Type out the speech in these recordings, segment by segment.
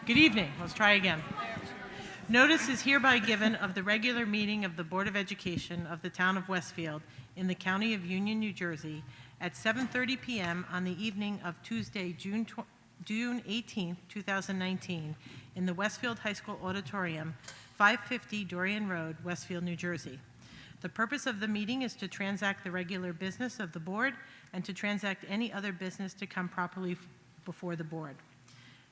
Good evening. Let's try again. Notice is hereby given of the regular meeting of the Board of Education of the Town of Westfield in the County of Union, New Jersey at 7:30 p.m. on the evening of Tuesday, June 18, 2019, in the Westfield High School Auditorium, 550 Dorian Road, Westfield, New Jersey. The purpose of the meeting is to transact the regular business of the board and to transact any other business to come properly before the board.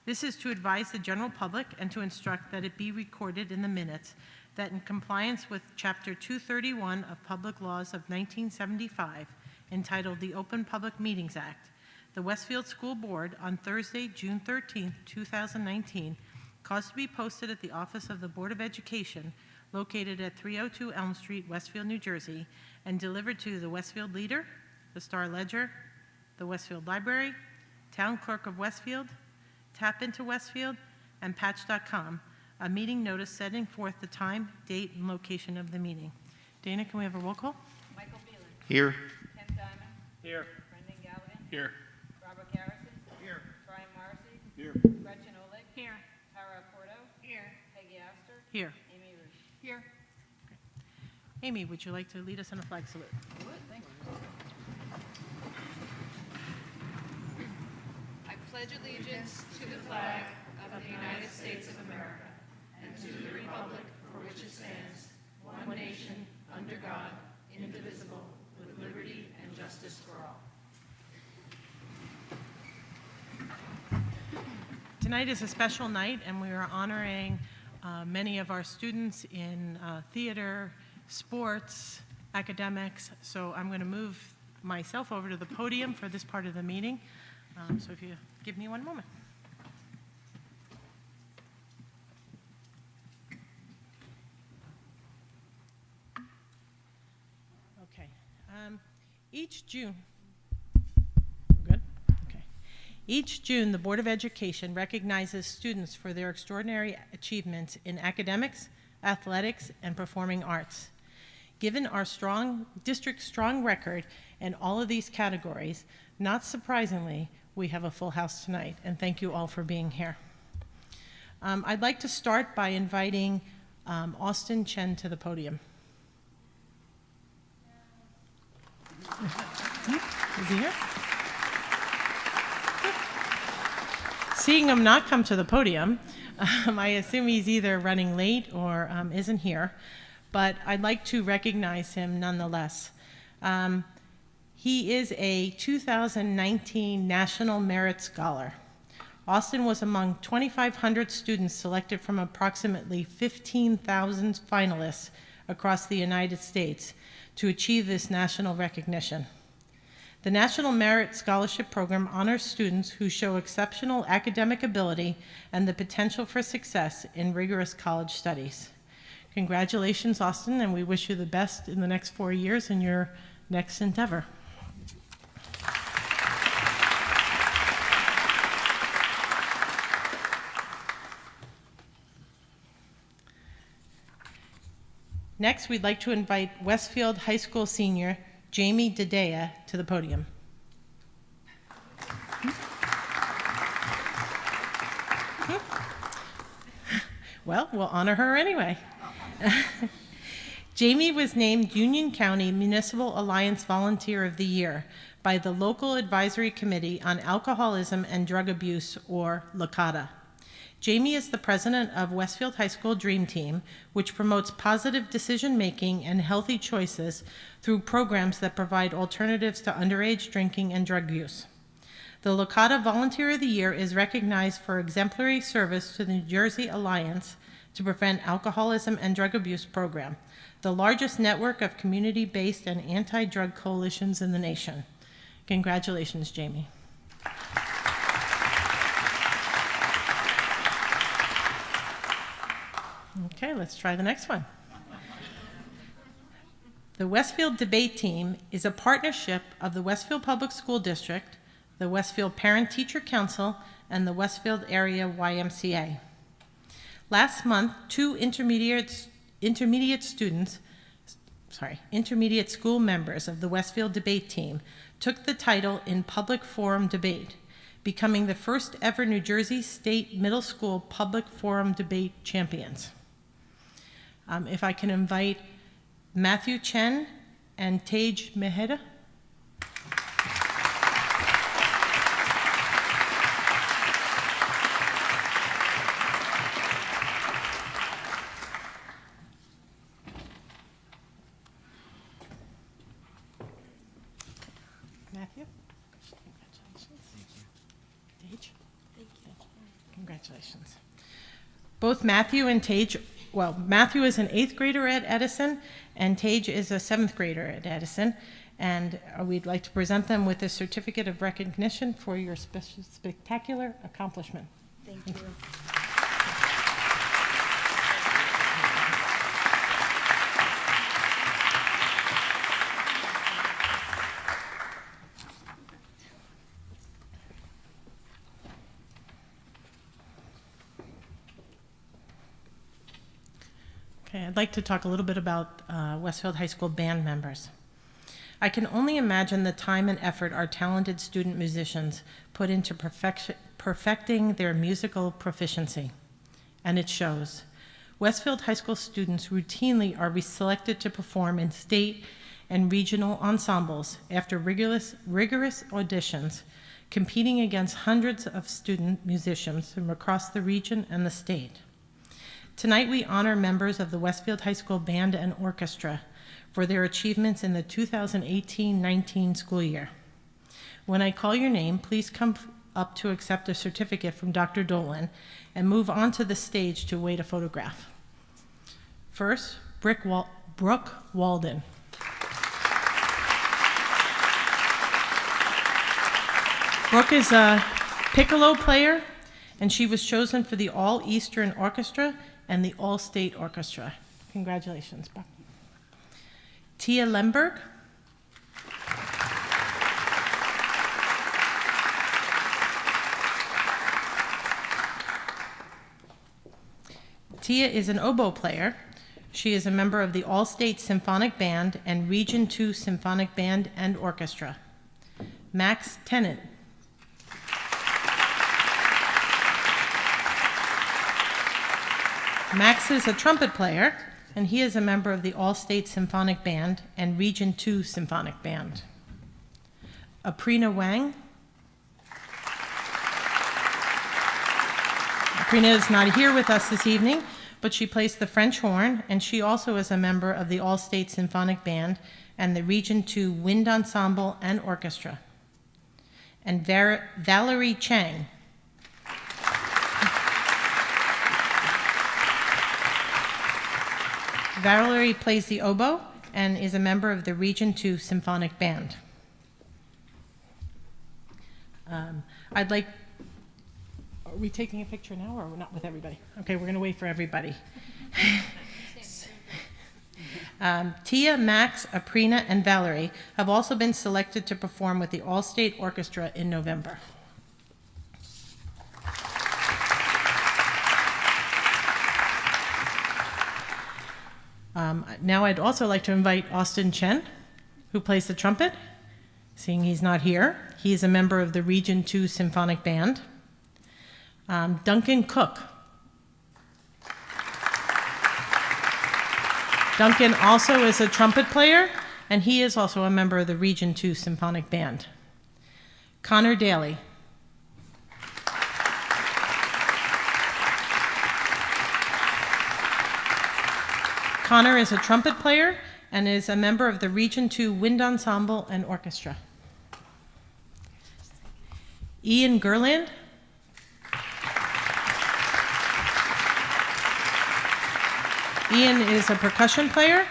This is to advise the general public and to instruct that it be recorded in the minutes that in compliance with Chapter 231 of Public Laws of 1975, entitled the Open Public Meetings Act, the Westfield School Board on Thursday, June 13, 2019, caused to be posted at the office of the Board of Education located at 302 Elm Street, Westfield, New Jersey, and delivered to the Westfield Leader, the Star Ledger, the Westfield Library, Town Clerk of Westfield, Tap Into Westfield, and Patch.com, a meeting notice setting forth the time, date, and location of the meeting. Dana, can we have a roll call? Michael Phelan. Here. Ken Diamond. Here. Brendan Galligan. Here. Robert Garrison. Here. Brian Morrissey. Here. Gretchen Oleg. Here. Tara Porto. Here. Peggy Astor. Here. Amy Rush. Here. Amy, would you like to lead us in a flag salute? Thank you. I pledge allegiance to the flag of the United States of America and to the republic for which it stands, one nation, under God, indivisible, with liberty and justice for all. Tonight is a special night, and we are honoring many of our students in theater, sports, academics. So I'm going to move myself over to the podium for this part of the meeting. So if you give me one moment. Okay. Each June, we're good? Okay. Each June, the Board of Education recognizes students for their extraordinary achievements in academics, athletics, and performing arts. Given our district's strong record in all of these categories, not surprisingly, we have a full house tonight, and thank you all for being here. I'd like to start by inviting Austin Chen to the podium. Is he here? Seeing him not come to the podium, I assume he's either running late or isn't here, but I'd like to recognize him nonetheless. He is a 2019 National Merit Scholar. Austin was among 2,500 students selected from approximately 15,000 finalists across the United States to achieve this national recognition. The National Merit Scholarship Program honors students who show exceptional academic ability and the potential for success in rigorous college studies. Congratulations, Austin, and we wish you the best in the next 4 years in your next endeavor. Next, we'd like to invite Westfield High School senior Jamie Dadea to the podium. Well, we'll honor her anyway. Jamie was named Union County Municipal Alliance Volunteer of the Year by the Local Advisory Committee on Alcoholism and Drug Abuse, or LACADA. Jamie is the president of Westfield High School Dream Team, which promotes positive decision-making and healthy choices through programs that provide alternatives to underage drinking and drug use. The LACADA Volunteer of the Year is recognized for exemplary service to the New Jersey Alliance to Prevent Alcoholism and Drug Abuse program, the largest network of community-based and anti-drug coalitions in the nation. Congratulations, Jamie. Okay, let's try the next one. The Westfield Debate Team is a partnership of the Westfield Public School District, the Westfield Parent-Teacher Council, and the Westfield Area YMCA. Last month, two intermediate school members of the Westfield Debate Team took the title in public forum debate, becoming the first ever New Jersey State Middle School Public Forum Debate champions. If I can invite Matthew Chen and Tej Meheda. Matthew? Congratulations. Tej? Congratulations. Both Matthew and Tej, well, Matthew is an 8th grader at Edison, and Tej is a 7th grader at Edison, and we'd like to present them with a certificate of recognition for your spectacular accomplishment. Thank you. Okay, I'd like to talk a little bit about Westfield High School band members. I can only imagine the time and effort our talented student musicians put into perfecting their musical proficiency, and it shows. Westfield High School students routinely are selected to perform in state and regional ensembles after rigorous auditions, competing against hundreds of student musicians from across the region and the state. Tonight we honor members of the Westfield High School Band and Orchestra for their achievements in the 2018-19 school year. When I call your name, please come up to accept a certificate from Dr. Dolan and move on to the stage to await a photograph. First, Brooke Walden. Brooke is a piccolo player, and she was chosen for the All-Eastern Orchestra and the All-State Orchestra. Congratulations, Brooke. Tia Lemberg. Tia is an oboe player. She is a member of the All-State Symphonic Band and Region 2 Symphonic Band and Orchestra. Max Tennant. Max is a trumpet player, and he is a member of the All-State Symphonic Band and Region 2 Symphonic Band. Aprina Wang. Aprina is not here with us this evening, but she plays the French horn, and she also is a member of the All-State Symphonic Band and the Region 2 Wind Ensemble and Orchestra. And Valerie Chang. Valerie plays the oboe and is a member of the Region 2 Symphonic Band. Are we taking a picture now or not with everybody? Okay, we're going to wait for everybody. Tia, Max, Aprina, and Valerie have also been selected to perform with the All-State Orchestra in November. Now I'd also like to invite Austin Chen, who plays the trumpet. Seeing he's not here, he's a member of the Region 2 Symphonic Band. Duncan Cook. Duncan also is a trumpet player, and he is also a member of the Region 2 Symphonic Band. Connor Daly. Connor is a trumpet player and is a member of the Region 2 Wind Ensemble and Orchestra. Ian Gerland. Ian is a percussion player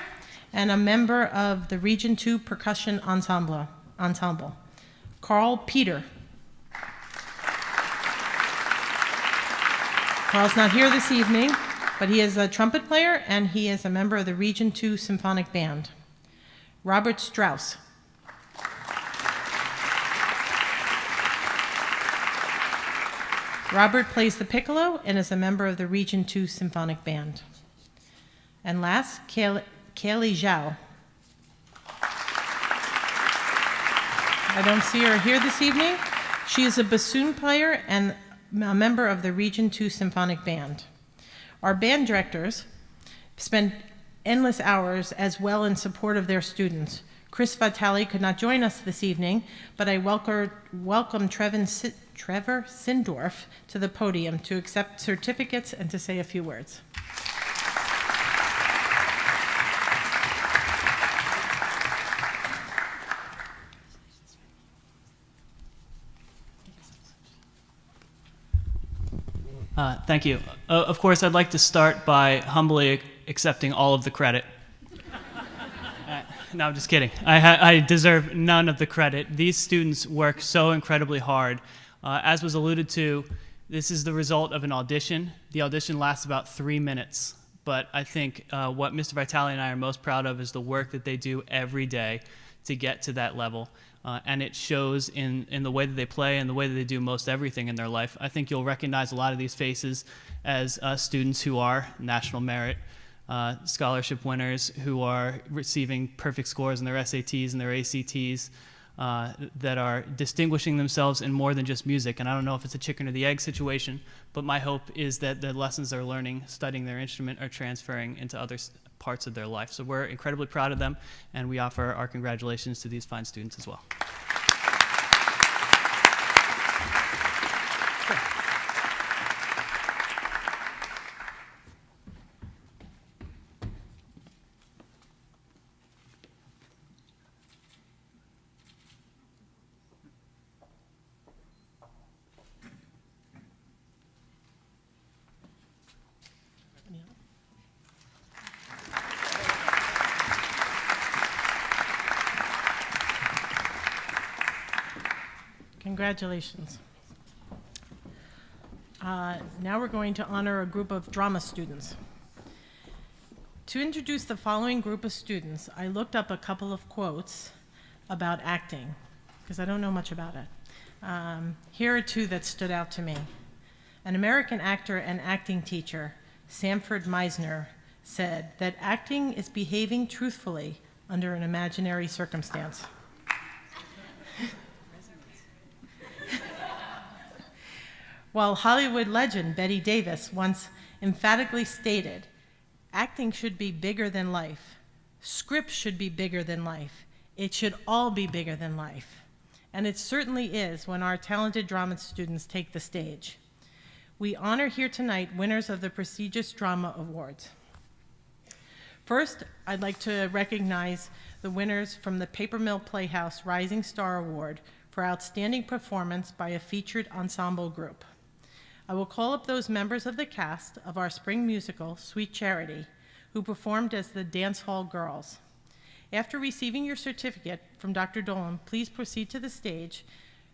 and a member of the Region 2 Percussion Ensemble. Carl Peter. Carl's not here this evening, but he is a trumpet player and he is a member of the Region 2 Symphonic Band. Robert Strauss. Robert plays the piccolo and is a member of the Region 2 Symphonic Band. And last, Kaylee Zhao. I don't see her here this evening. She is a bassoon player and a member of the Region 2 Symphonic Band. Our band directors spend endless hours as well in support of their students. Chris Vitale could not join us this evening, but I welcome Trevor Sindorf to the podium to accept certificates and to say a few words. Thank you. Of course, I'd like to start by humbly accepting all of the credit. No, I'm just kidding. I deserve none of the credit. These students work so incredibly hard. As was alluded to, this is the result of an audition. The audition lasts about 3 minutes, but I think what Mr. Vitale and I are most proud of is the work that they do every day to get to that level. And it shows in the way that they play and the way that they do most everything in their life. I think you'll recognize a lot of these faces as students who are national merit scholarship winners, who are receiving perfect scores in their SATs and their ACTs, that are distinguishing themselves in more than just music. And I don't know if it's a chicken or the egg situation, but my hope is that the lessons they're learning, studying their instrument, are transferring into other parts of their life. So we're incredibly proud of them, and we offer our congratulations to these fine students as well. Congratulations. Now we're going to honor a group of drama students. To introduce the following group of students, I looked up a couple of quotes about acting, because I don't know much about it. Here are two that stood out to me. An American actor and acting teacher, Sanford Meisner, said that acting is behaving truthfully under an imaginary circumstance. While Hollywood legend Betty Davis once emphatically stated, acting should be bigger than life. Script should be bigger than life. It should all be bigger than life. And it certainly is when our talented drama students take the stage. We honor here tonight winners of the prestigious Drama Awards. First, I'd like to recognize the winners from the Paper Mill Playhouse Rising Star Award for outstanding performance by a featured ensemble group. I will call up those members of the cast of our spring musical, Sweet Charity, who performed as the Dance Hall Girls. After receiving your certificate from Dr. Dolan, please proceed to the stage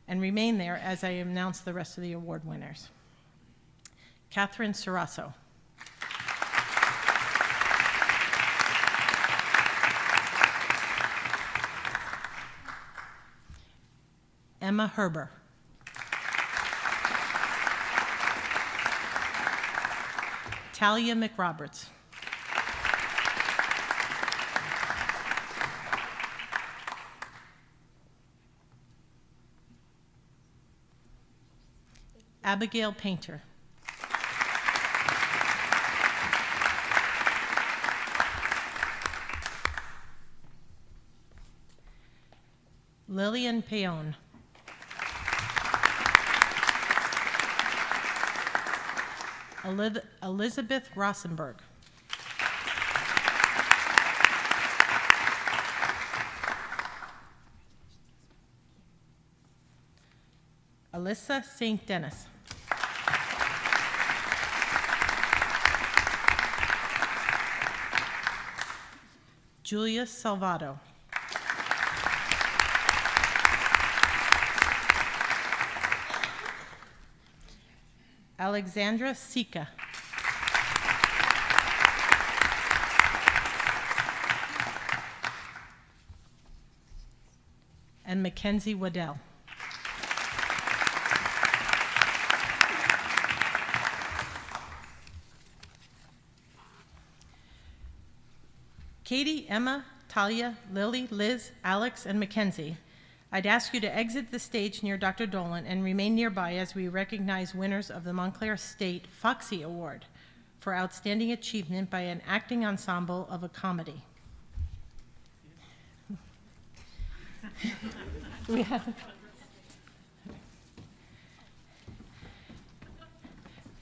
and remain there as I announce the rest of the award winners. Catherine Sarasso. Emma Herber. Talia McRoberts. Abigail Painter. Lillian Payon. Elizabeth Rosenberg. Alyssa St. Dennis. Julia Salvato. Alexandra Sika. And Mackenzie Waddell. Katie, Emma, Talia, Lily, Liz, Alex, and Mackenzie, I'd ask you to exit the stage near Dr. Dolan and remain nearby as we recognize winners of the Montclair State Foxy Award for outstanding achievement by an acting ensemble of a comedy. We have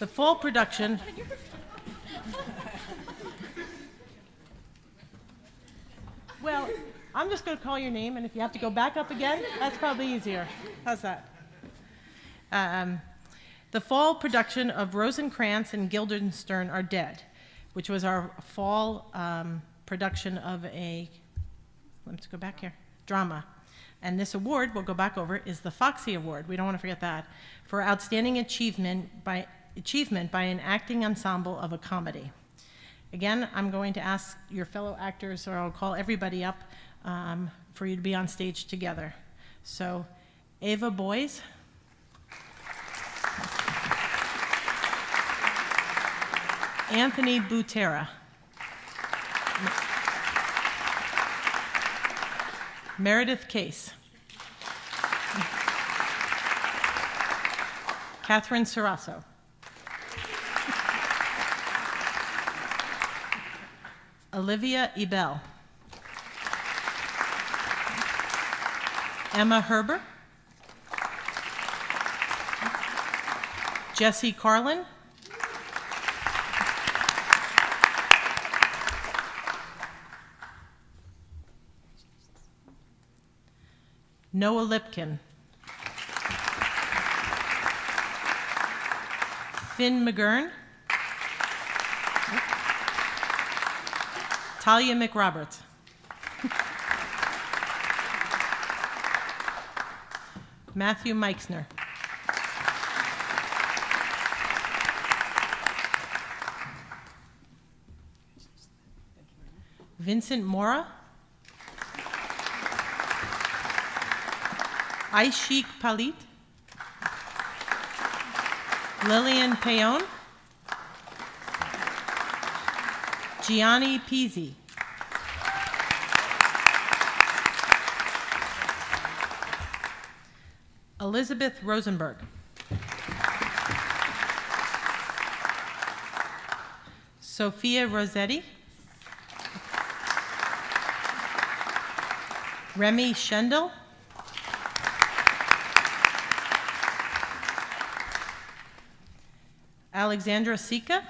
the fall production. Well, I'm just going to call your name, and if you have to go back up again, that's probably easier. How's that? The fall production of Rosencrantz and Guildenstern Are Dead, which was our fall production of a, let's go back here, drama. And this award, we'll go back over, is the Foxy Award. We don't want to forget that, for outstanding achievement by an acting ensemble of a comedy. Again, I'm going to ask your fellow actors, or I'll call everybody up for you to be on stage together. So, Ava Boys. Anthony Butera. Meredith Case. Catherine Sarasso. Olivia Ebel. Emma Herber. Jesse Carlin. Noah Lipkin. Finn McGurn. Talia McRoberts. Matthew Meixner. Vincent Mora. Aishik Palit. Lillian Payon. Gianni Pizzi. Elizabeth Rosenberg. Sophia Rossetti. Remy Schendel. Alexandra Sika.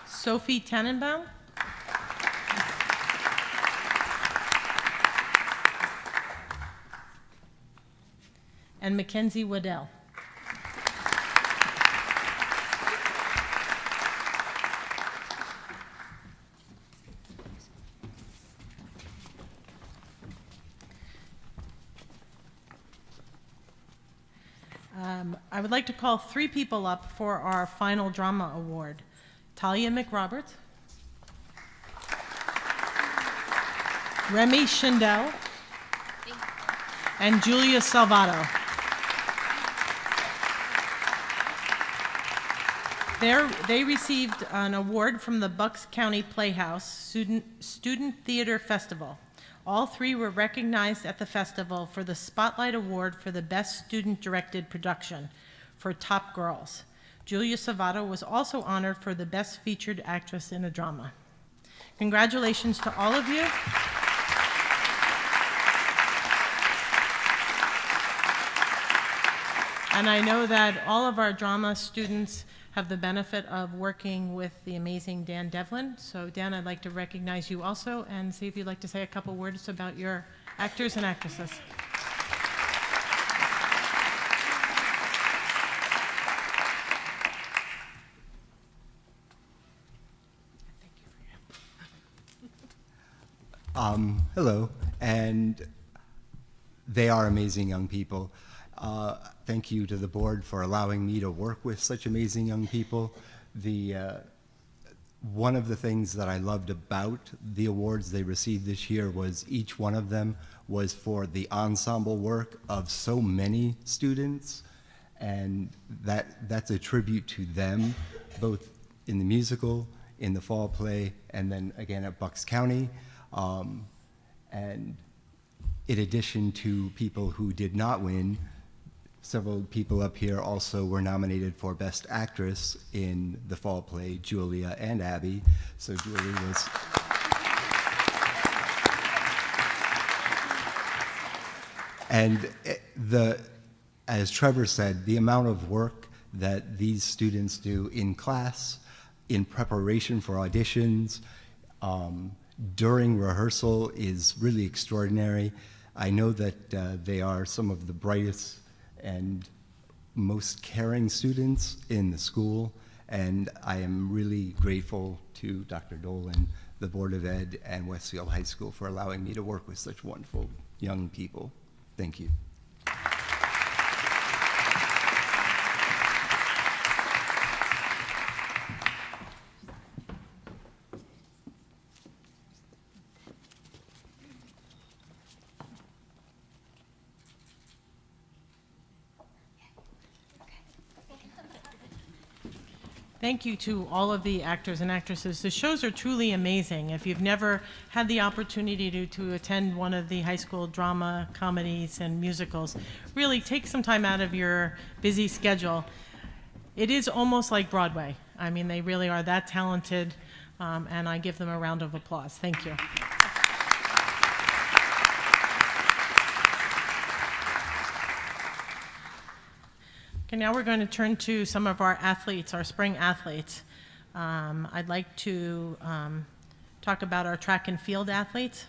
Sophie Tannenbaum. And Mackenzie Waddell. I would like to call 3 people up for our final drama award. Talia McRoberts, Remy Schindel, and Julia Salvato. They received an award from the Bucks County Playhouse Student Theater Festival. All 3 were recognized at the festival for the Spotlight Award for the Best Student-Directed Production for Top Girls. Julia Salvato was also honored for the Best Featured Actress in a Drama. Congratulations to all of you. And I know that all of our drama students have the benefit of working with the amazing Dan Devlin. So Dan, I'd like to recognize you also and see if you'd like to say a couple words about your actors and actresses. Hello, and they are amazing young people. Thank you to the board for allowing me to work with such amazing young people. One of the things that I loved about the awards they received this year was each one of them was for the ensemble work of so many students, and that's a tribute to them, both in the musical, in the fall play, and then again at Bucks County. And in addition to people who did not win, several people up here also were nominated for Best Actress in the fall play, Julia and Abby. So Julie was... And as Trevor said, the amount of work that these students do in class, in preparation for auditions, during rehearsal is really extraordinary. I know that they are some of the brightest and most caring students in the school, and I am really grateful to Dr. Dolan, the Board of Ed, and Westfield High School for allowing me to work with such wonderful young people. Thank you. Thank you to all of the actors and actresses. The shows are truly amazing. If you've never had the opportunity to attend one of the high school drama, comedies, and musicals, really take some time out of your busy schedule. It is almost like Broadway. I mean, they really are that talented, and I give them a round of applause. Thank you. Okay, now we're going to turn to some of our athletes, our spring athletes. I'd like to talk about our track and field athletes.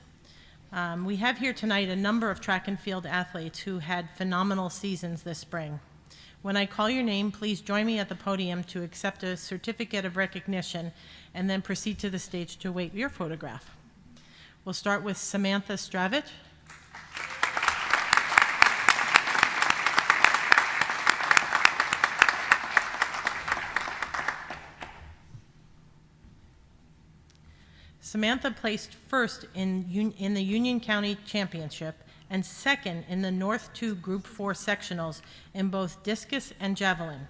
We have here tonight a number of track and field athletes who had phenomenal seasons this spring. When I call your name, please join me at the podium to accept a certificate of recognition and then proceed to the stage to await your photograph. We'll start with Samantha Stravich. Samantha placed first in the Union County Championship and second in the North 2 Group 4 sectionals in both discus and javelin.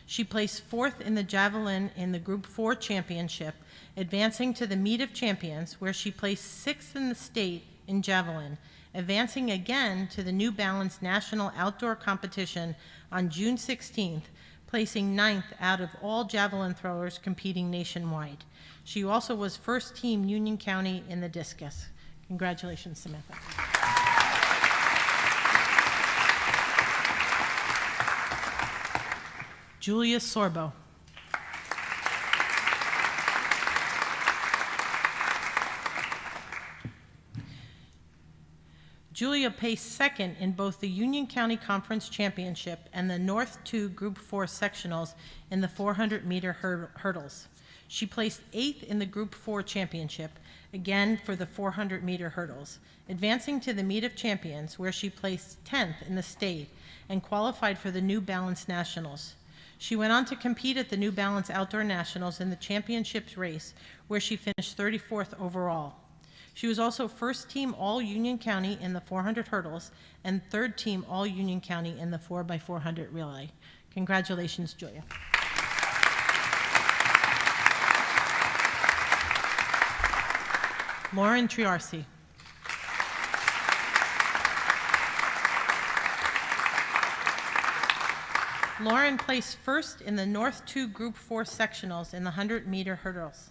She placed fourth in the javelin in the Group 4 Championship, advancing to the Meet of Champions, where she placed sixth in the state in javelin, advancing again to the New Balance National Outdoor Competition on June 16th, placing ninth out of all javelin throwers competing nationwide. She also was first team Union County in the discus. Congratulations, Samantha. Julia Sorbo. Julia placed second in both the Union County Conference Championship and the North 2 Group 4 sectionals in the 400-meter hurdles. She placed eighth in the Group 4 Championship, again for the 400-meter hurdles, advancing to the Meet of Champions, where she placed 10th in the state and qualified for the New Balance Nationals. She went on to compete at the New Balance Outdoor Nationals in the championships race, where she finished 34th overall. She was also first team All-Union County in the 400 hurdles and third team All-Union County in the 4x400 relay. Congratulations, Julia. Lauren Triarsi. Lauren placed first in the North 2 Group 4 sectionals in the 100-meter hurdles.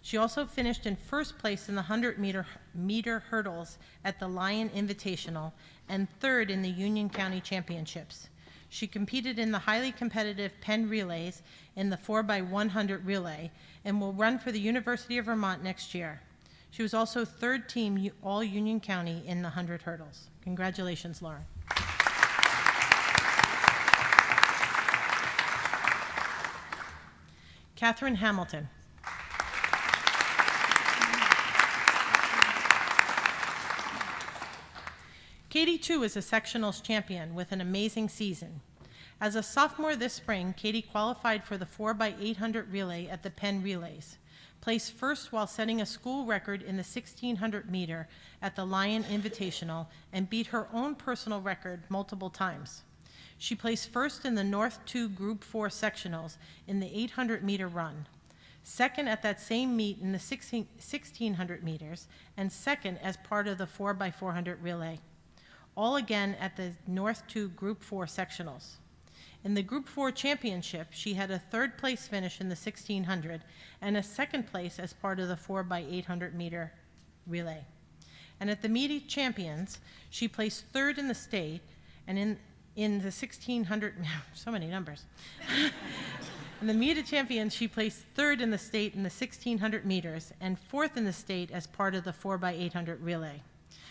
She also finished in first place in the 100-meter hurdles at the Lion Invitational and third in the Union County Championships. She competed in the highly competitive Penn Relays in the 4x100 relay and will run for the University of Vermont next year. She was also third team All-Union County in the 100 hurdles. Congratulations, Lauren. Catherine Hamilton. Katie, too, is a sectionals champion with an amazing season. As a sophomore this spring, Katie qualified for the 4x800 relay at the Penn Relays, placed first while setting a school record in the 1600 meter at the Lion Invitational, and beat her own personal record multiple times. She placed first in the North 2 Group 4 sectionals in the 800 meter run. second at that same meet in the 1600 meters, and second as part of the 4x400 relay. All again at the North 2 Group 4 sectionals. In the Group 4 championship, she had a third place finish in the 1600 and a second place as part of the 4x800 meter relay. And at the meet champions, she placed third in the state, and in the 1600, so many numbers. In the meet champions, she placed third in the state in the 1600 meters and fourth in the state as part of the 4x800 relay.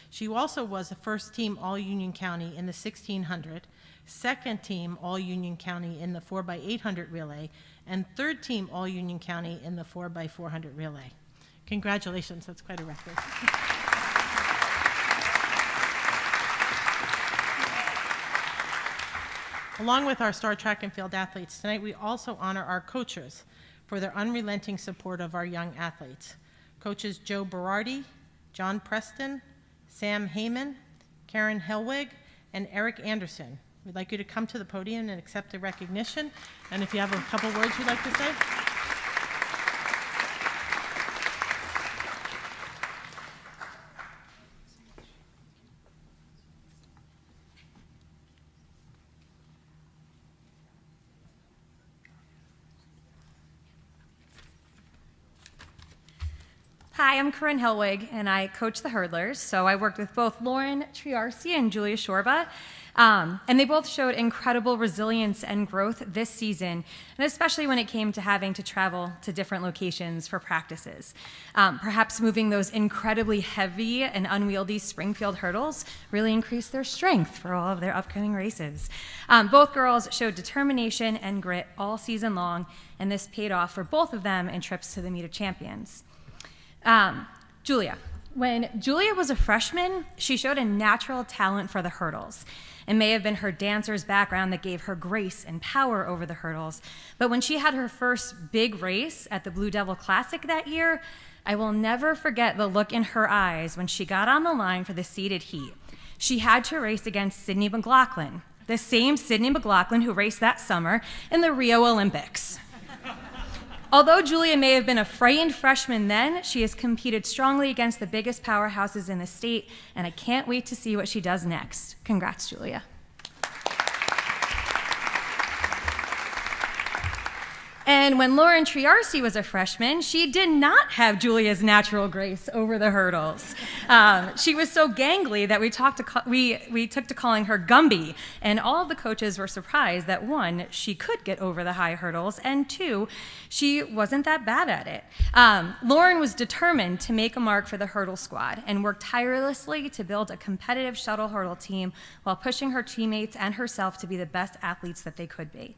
She also was a first team All-Union County in the 1600, second team All-Union County in the 4x800 relay, and third team All-Union County in the 4x400 relay. Congratulations, that's quite a record. Along with our star track and field athletes, tonight we also honor our coaches for their unrelenting support of our young athletes. Coaches Joe Berardi, John Preston, Sam Heyman, Karen Helwig, and Eric Anderson. We'd like you to come to the podium and accept the recognition. And if you have a couple words you'd like to say. Hi, I'm Corinne Helwig, and I coach the hurdlers. So I worked with both Lauren Triarci and Julia Shorba, and they both showed incredible resilience and growth this season, and especially when it came to having to travel to different locations for practices. Perhaps moving those incredibly heavy and unwieldy Springfield hurdles really increased their strength for all of their upcoming races. Both girls showed determination and grit all season long, and this paid off for both of them in trips to the Meet of Champions. Julia. When Julia was a freshman, she showed a natural talent for the hurdles. It may have been her dancer's background that gave her grace and power over the hurdles, but when she had her first big race at the Blue Devil Classic that year, I will never forget the look in her eyes when she got on the line for the seeded heat. She had to race against Sydney McLaughlin, the same Sydney McLaughlin who raced that summer in the Rio Olympics. Although Julia may have been a frightened freshman then, she has competed strongly against the biggest powerhouses in the state, and I can't wait to see what she does next. Congrats, Julia. And when Lauren Triarci was a freshman, she did not have Julia's natural grace over the hurdles. She was so gangly that we took to calling her Gumby, and all of the coaches were surprised that one, she could get over the high hurdles, and two, she wasn't that bad at it. Lauren was determined to make a mark for the hurdle squad and worked tirelessly to build a competitive shuttle hurdle team while pushing her teammates and herself to be the best athletes that they could be.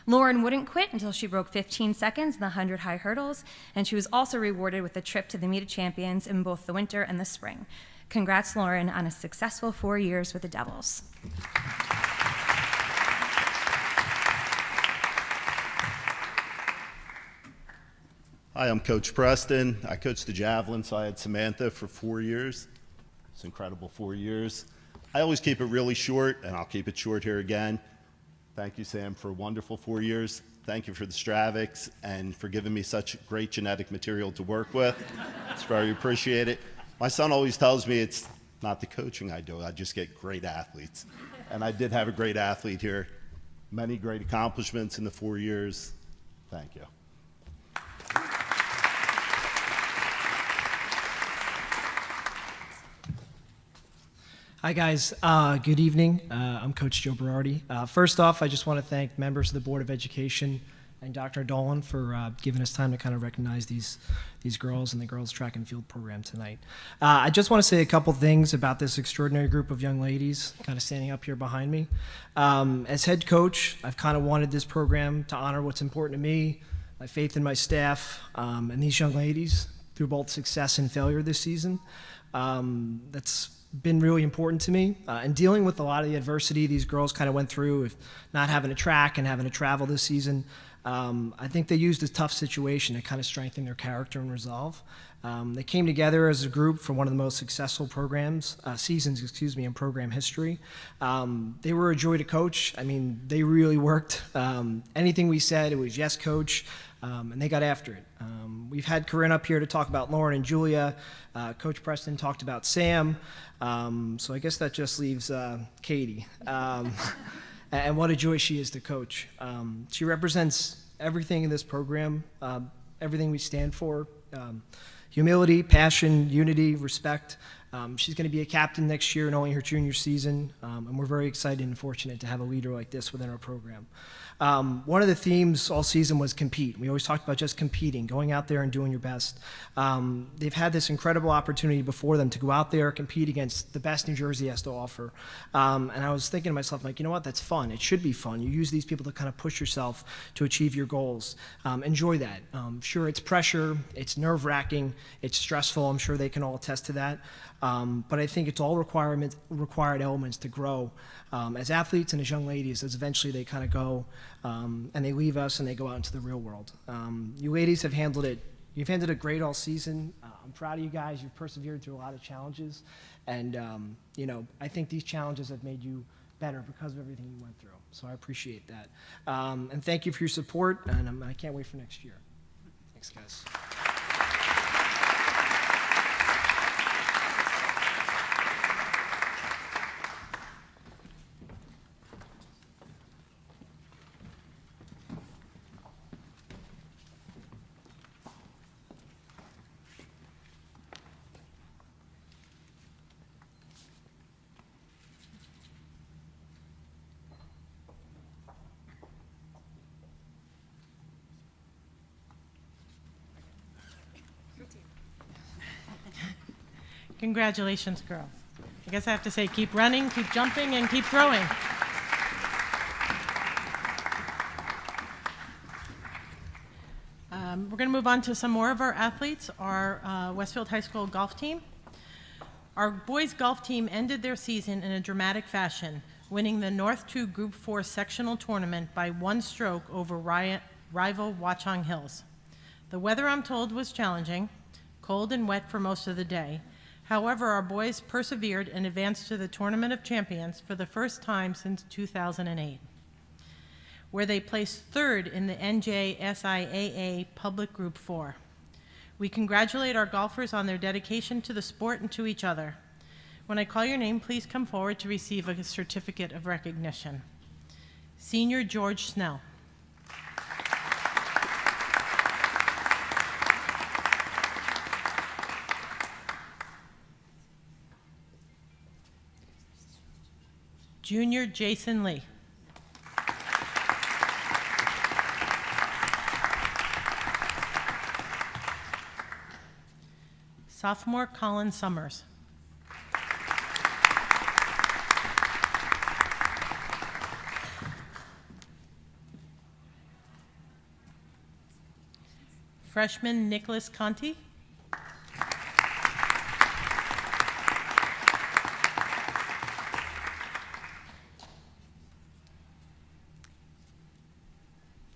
Lauren wouldn't quit until she broke 15 seconds in the 100 high hurdles, and she was also rewarded with a trip to the Meet of Champions in both the winter and the spring. Congrats, Lauren, on a successful 4 years with the Devils. Hi, I'm Coach Preston. I coached the javelin, so I had Samantha for 4 years. It's an incredible 4 years. I always keep it really short, and I'll keep it short here again. Thank you, Sam, for a wonderful 4 years. Thank you for the Stravics and for giving me such great genetic material to work with. It's very appreciated. My son always tells me it's not the coaching I do, I just get great athletes. And I did have a great athlete here. Many great accomplishments in the 4 years. Thank you. Hi guys, good evening. I'm Coach Joe Berardi. First off, I just want to thank members of the Board of Education and Dr. Dolan for giving us time to kind of recognize these girls and the girls track and field program tonight. I just want to say a couple things about this extraordinary group of young ladies kind of standing up here behind me. As head coach, I've kind of wanted this program to honor what's important to me, my faith in my staff, and these young ladies through both success and failure this season. That's been really important to me. And dealing with a lot of the adversity these girls kind of went through with not having a track and having to travel this season, I think they used a tough situation to kind of strengthen their character and resolve. They came together as a group for one of the most successful seasons in program history. They were a joy to coach. I mean, they really worked. Anything we said, it was yes, coach. and they got after it. We've had Corinne up here to talk about Lauren and Julia. Coach Preston talked about Sam. So I guess that just leaves Katie. And what a joy she is to coach. She represents everything in this program, everything we stand for. Humility, passion, unity, respect. She's going to be a captain next year in only her junior season, and we're very excited and fortunate to have a leader like this within our program. One of the themes all season was compete. We always talked about just competing, going out there and doing your best. They've had this incredible opportunity before them to go out there, compete against the best New Jersey has to offer. And I was thinking to myself, like, you know what, that's fun. It should be fun. You use these people to kind of push yourself to achieve your goals. Enjoy that. Sure, it's pressure, it's nerve-wracking, it's stressful. I'm sure they can all attest to that. But I think it's all required elements to grow as athletes and as young ladies, as eventually they kind of go and they leave us and they go out into the real world. You ladies have handled it. You've handled it great all season. I'm proud of you guys. You've persevered through a lot of challenges. And, I think these challenges have made you better because of everything you went through. So I appreciate that. And thank you for your support, and I can't wait for next year. Thanks, guys. Congratulations, girls. I guess I have to say keep running, keep jumping, and keep throwing. We're going to move on to some more of our athletes, our Westfield High School golf team. Our boys golf team ended their season in a dramatic fashion, winning the North 2 Group 4 sectional tournament by 1 stroke over rival Watchung Hills. The weather, I'm told, was challenging, cold and wet for most of the day. However, our boys persevered and advanced to the Tournament of Champions for the first time since 2008, where they placed 3rd in the NJSIAA Public Group 4. We congratulate our golfers on their dedication to the sport and to each other. When I call your name, please come forward to receive a certificate of recognition. Senior George Snell. Junior Jason Lee. Sophomore Colin Summers. Freshman Nicholas Conti.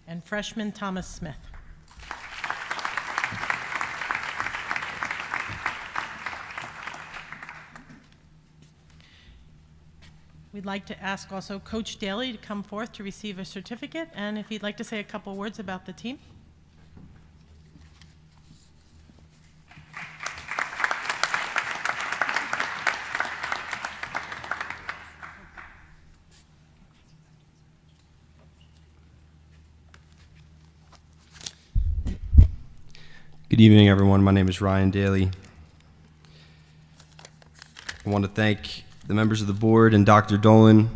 And freshman Thomas Smith. We'd like to ask also Coach Daly to come forth to receive a certificate, and if he'd like to say a couple words about the team. Good evening, everyone. My name is Ryan Daly. I want to thank the members of the board and Dr. Dolan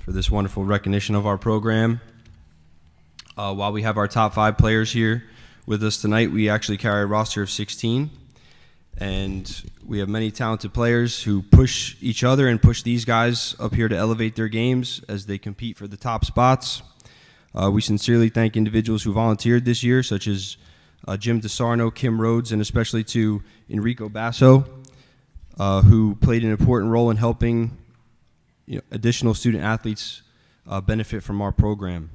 for this wonderful recognition of our program. While we have our top 5 players here with us tonight, we actually carry a roster of 16, and we have many talented players who push each other and push these guys up here to elevate their games as they compete for the top spots. We sincerely thank individuals who volunteered this year, such as Jim DeSarno, Kim Rhodes, and especially to Enrico Basso, who played an important role in helping additional student athletes benefit from our program.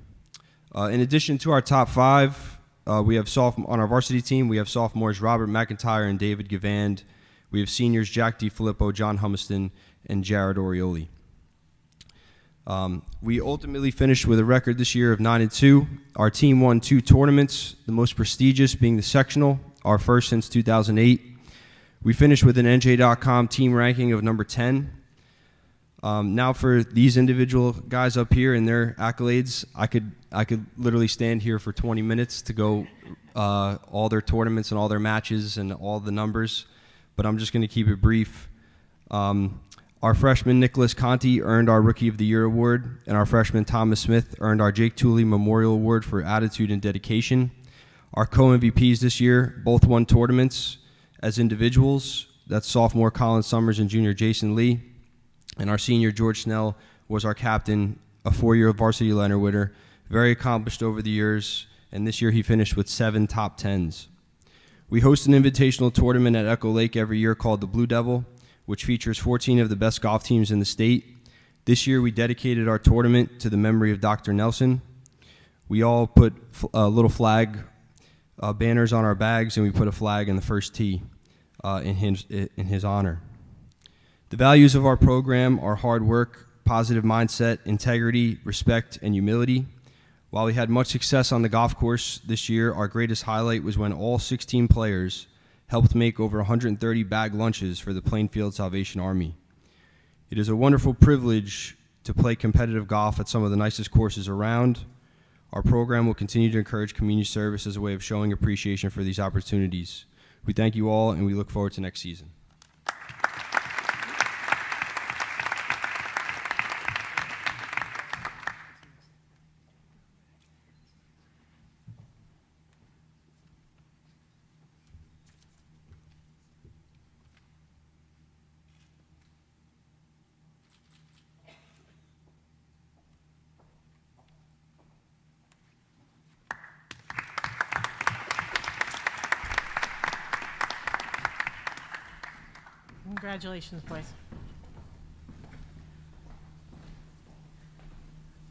In addition to our top 5, we have on our varsity team, we have sophomores Robert McIntyre and David Gavand. We have seniors Jack DiFilippo, John Humiston, and Jared Orioli. We ultimately finished with a record this year of 9-2. Our team won 2 tournaments, the most prestigious being the Sectional, our first since 2008. We finished with an NJ.com team ranking of number 10. Now for these individual guys up here and their accolades, I could literally stand here for 20 minutes to go all their tournaments and all their matches and all the numbers, but I'm just going to keep it brief. Our freshman Nicholas Conti earned our Rookie of the Year award, and our freshman Thomas Smith earned our Jake Tooley Memorial Award for attitude and dedication. Our co-MVPs this year both won tournaments as individuals. That's sophomore Colin Summers and junior Jason Lee. And our senior George Snell was our captain, a 4-year varsity Leonard winner, very accomplished over the years, and this year he finished with 7 top 10s. We host an invitational tournament at Echo Lake every year called the Blue Devil, which features 14 of the best golf teams in the state. This year we dedicated our tournament to the memory of Dr. Nelson. We all put little flag banners on our bags, and we put a flag in the first tee in his honor. The values of our program are hard work, positive mindset, integrity, respect, and humility. While we had much success on the golf course this year, our greatest highlight was when all 16 players helped make over 130 bag lunches for the Plainfield Salvation Army. It is a wonderful privilege to play competitive golf at some of the nicest courses around. Our program will continue to encourage community service as a way of showing appreciation for these opportunities. We thank you all, and we look forward to next season. Congratulations, boys.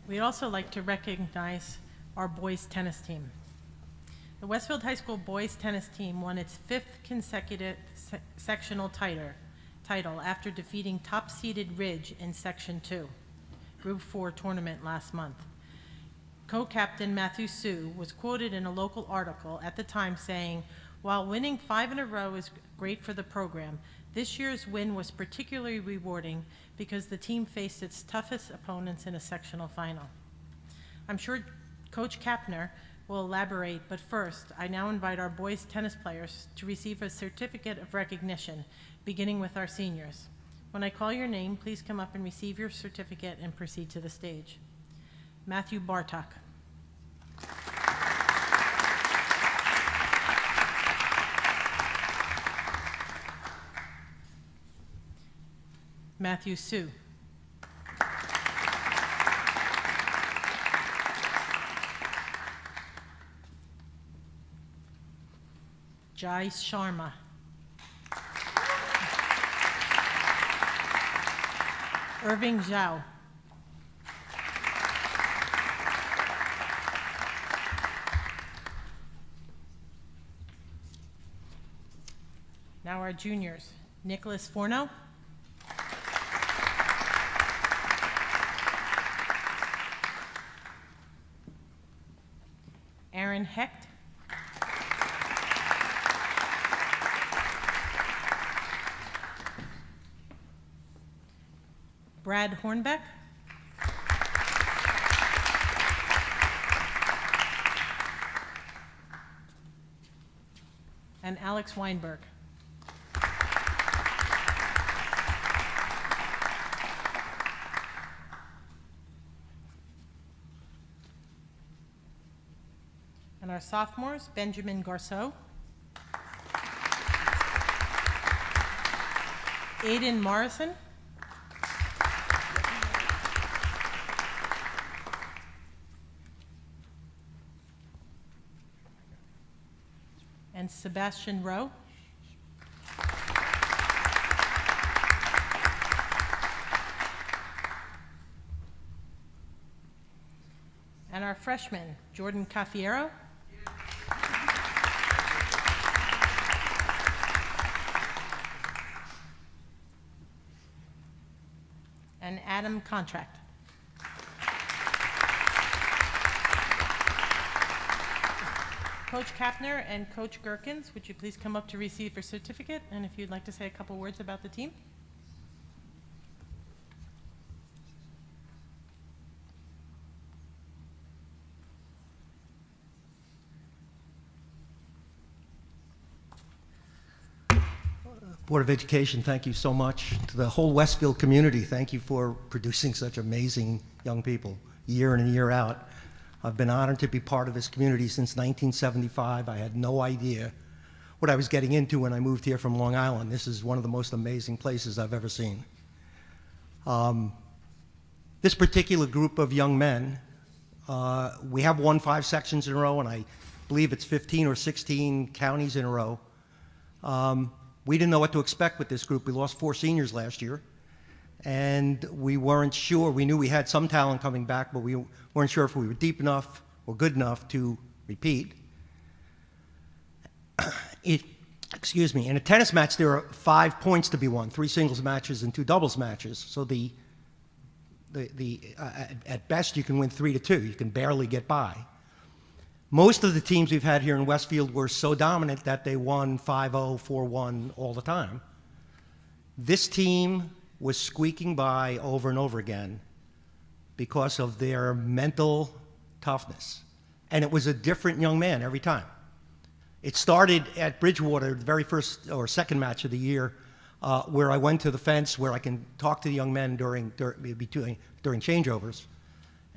We'd also like to recognize our boys tennis team. The Westfield High School boys tennis team won its 5th consecutive sectional title after defeating top-seeded Ridge in Section 2, Group 4 tournament last month. Co-captain Matthew Sue was quoted in a local article at the time saying, "While winning 5 in a row is great for the program, this year's win was particularly rewarding because the team faced its toughest opponents in a sectional final." I'm sure Coach Kapner will elaborate, but first, I now invite our boys tennis players to receive a certificate of recognition, beginning with our seniors. When I call your name, please come up and receive your certificate and proceed to the stage. Matthew Bartok. Matthew Sue. Jai Sharma. Irving Zhao. Now our juniors. Nicholas Forno. Aaron Hecht. Brad Hornbeck. And Alex Weinberg. And our sophomores, Benjamin Garceau, Aiden Morrison, and Sebastian Rowe. And our freshman, Jordan Cafiero. And Adam Contract. Coach Kapner and Coach Gherkins, would you please come up to receive your certificate? And if you'd like to say a couple words about the team? Board of Education, thank you so much. To the whole Westfield community, thank you for producing such amazing young people year in and year out. I've been honored to be part of this community since 1975. I had no idea what I was getting into when I moved here from Long Island. This is one of the most amazing places I've ever seen. This particular group of young men, we have won 5 sections in a row, and I believe it's 15 or 16 counties in a row. We didn't know what to expect with this group. We lost 4 seniors last year, and we weren't sure. We knew we had some talent coming back, but we weren't sure if we were deep enough or good enough to repeat. Excuse me. In a tennis match, there are 5 points to be won: 3 singles matches and 2 doubles matches. So at best, you can win 3-2. You can barely get by. Most of the teams we've had here in Westfield were so dominant that they won 5-0, 4-1 all the time. This team was squeaking by over and over again because of their mental toughness. And it was a different young man every time. It started at Bridgewater, the very first or second match of the year, where I went to the fence where I can talk to the young men during changeovers.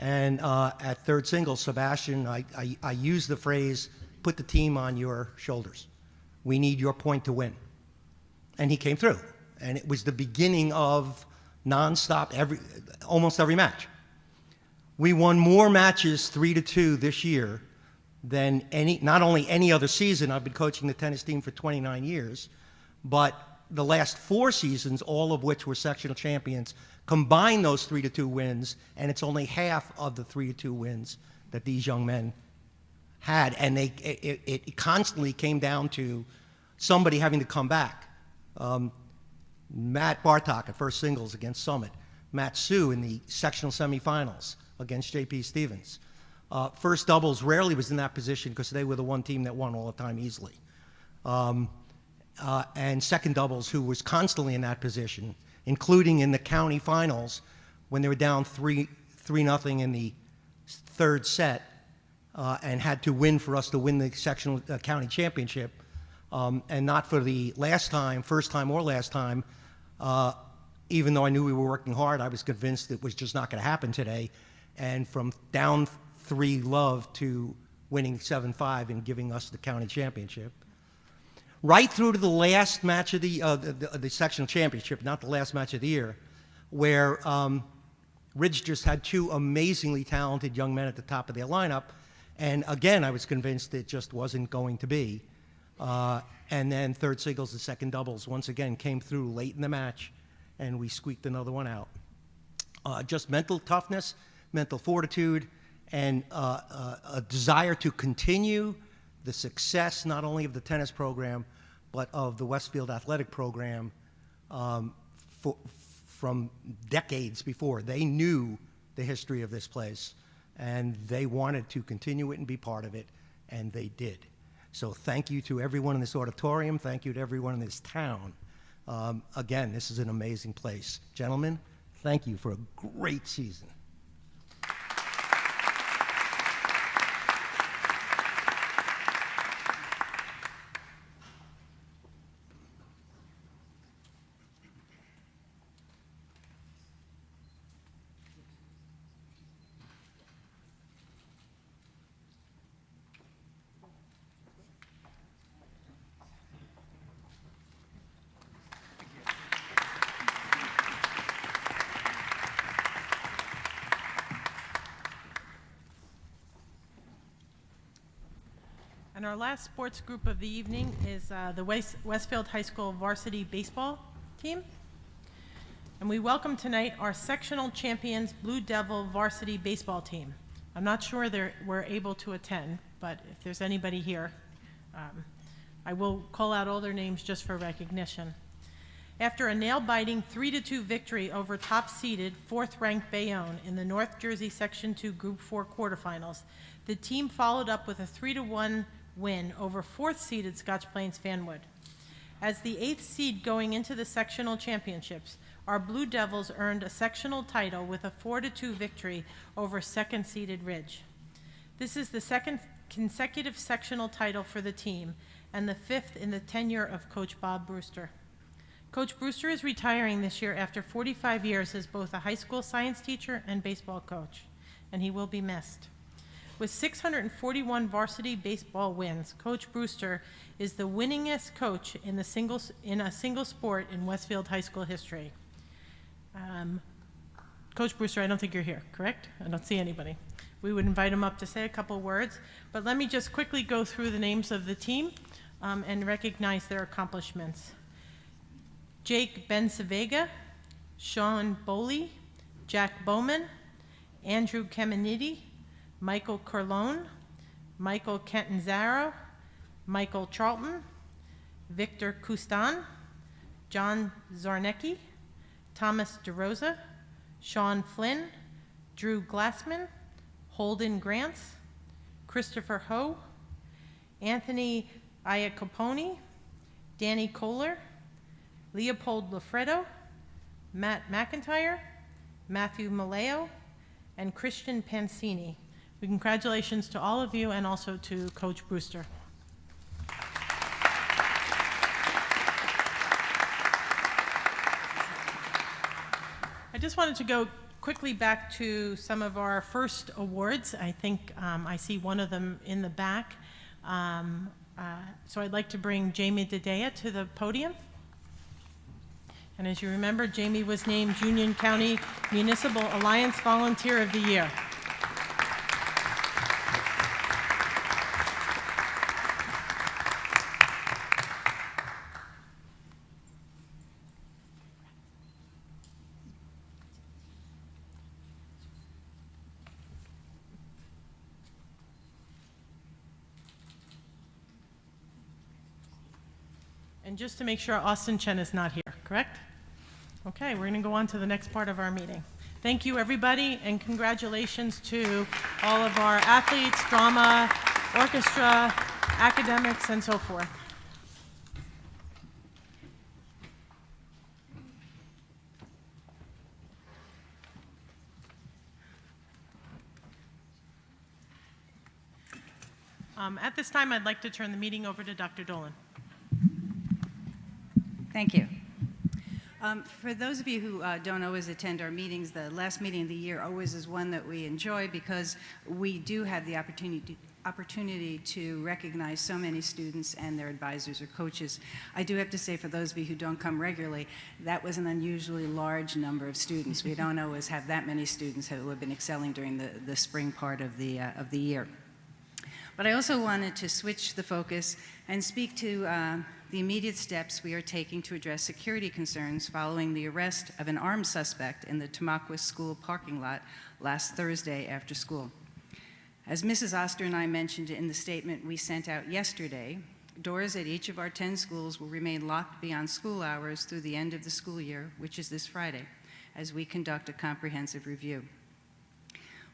And at third singles, Sebastian, I used the phrase, put the team on your shoulders. We need your point to win. And he came through. And it was the beginning of nonstop, almost every match. We won more matches 3-2 this year than not only any other season. I've been coaching the tennis team for 29 years, but the last 4 seasons, all of which were sectional champions, combine those 3-2 wins, and it's only half of the 3-2 wins that these young men had. And it constantly came down to somebody having to come back. Matt Bartok at first singles against Summit. Matt Sue in the sectional semifinals against J.P. Stevens. First doubles rarely was in that position because they were the one team that won all the time easily. And second doubles, who was constantly in that position, including in the county finals when they were down 3-0 in the third set and had to win for us to win the sectional county championship. And not for the last time, first time or last time, even though I knew we were working hard, I was convinced it was just not going to happen today. And from down 3-love to winning 7-5 and giving us the county championship. Right through to the last match of the sectional championship, not the last match of the year, where Ridge just had 2 amazingly talented young men at the top of their lineup. And again, I was convinced it just wasn't going to be. And then third singles and second doubles once again came through late in the match, and we squeaked another one out. Just mental toughness, mental fortitude, and a desire to continue the success not only of the tennis program, but of the Westfield athletic program from decades before. They knew the history of this place, and they wanted to continue it and be part of it, and they did. So thank you to everyone in this auditorium. Thank you to everyone in this town. Again, this is an amazing place. Gentlemen, thank you for a great season. And our last sports group of the evening is the Westfield High School varsity baseball team. And we welcome tonight our sectional champions Blue Devil varsity baseball team. I'm not sure they were able to attend, but if there's anybody here, I will call out all their names just for recognition. After a nail-biting 3-2 victory over top-seeded 4th-ranked Bayonne in the North Jersey Section 2 Group 4 quarterfinals, the team followed up with a 3-1 win over 4th seeded Scotch Plains Fanwood. As the 8th seed going into the sectional championships, our Blue Devils earned a sectional title with a 4-2 victory over 2nd seeded Ridge. This is the second consecutive sectional title for the team and the 5th in the tenure of Coach Bob Brewster. Coach Brewster is retiring this year after 45 years as both a high school science teacher and baseball coach, and he will be missed. With 641 varsity baseball wins, Coach Brewster is the winningest coach in a single sport in Westfield High School history. Coach Brewster, I don't think you're here, correct? I don't see anybody. We would invite him up to say a couple words, but let me just quickly go through the names of the team and recognize their accomplishments. Jake Bensavega, Sean Boley, Jack Bowman, Andrew Kemenidi, Michael Corlone, Michael Catanzaro, Michael Charlton, Victor Kustan, John Zarnecki, Thomas DeRosa, Sean Flynn, Drew Glassman, Holden Grants, Christopher Ho, Anthony Iacoponi, Danny Kohler, Leopold Lafredo, Matt McIntyre, Matthew Maleo, and Christian Pansini. Congratulations to all of you and also to Coach Brewster. I just wanted to go quickly back to some of our first awards. I think I see one of them in the back. So I'd like to bring Jamie Dadea to the podium. And as you remember, Jamie was named Union County Municipal Alliance Volunteer of the Year. And just to make sure, Austin Chen is not here, correct? Okay, we're going to go on to the next part of our meeting. Thank you, everybody, and congratulations to all of our athletes, drama, orchestra, academics, and so forth. At this time, I'd like to turn the meeting over to Dr. Dolan. Thank you. For those of you who don't always attend our meetings, the last meeting of the year always is one that we enjoy because we do have the opportunity to recognize so many students and their advisors or coaches. I do have to say, for those of you who don't come regularly, that was an unusually large number of students. We don't always have that many students who have been excelling during the spring part of the year. But I also wanted to switch the focus and speak to the immediate steps we are taking to address security concerns following the arrest of an armed suspect in the Tamaqua School parking lot last Thursday after school. As Mrs. Oster and I mentioned in the statement we sent out yesterday, doors at each of our 10 schools will remain locked beyond school hours through the end of the school year, which is this Friday, as we conduct a comprehensive review.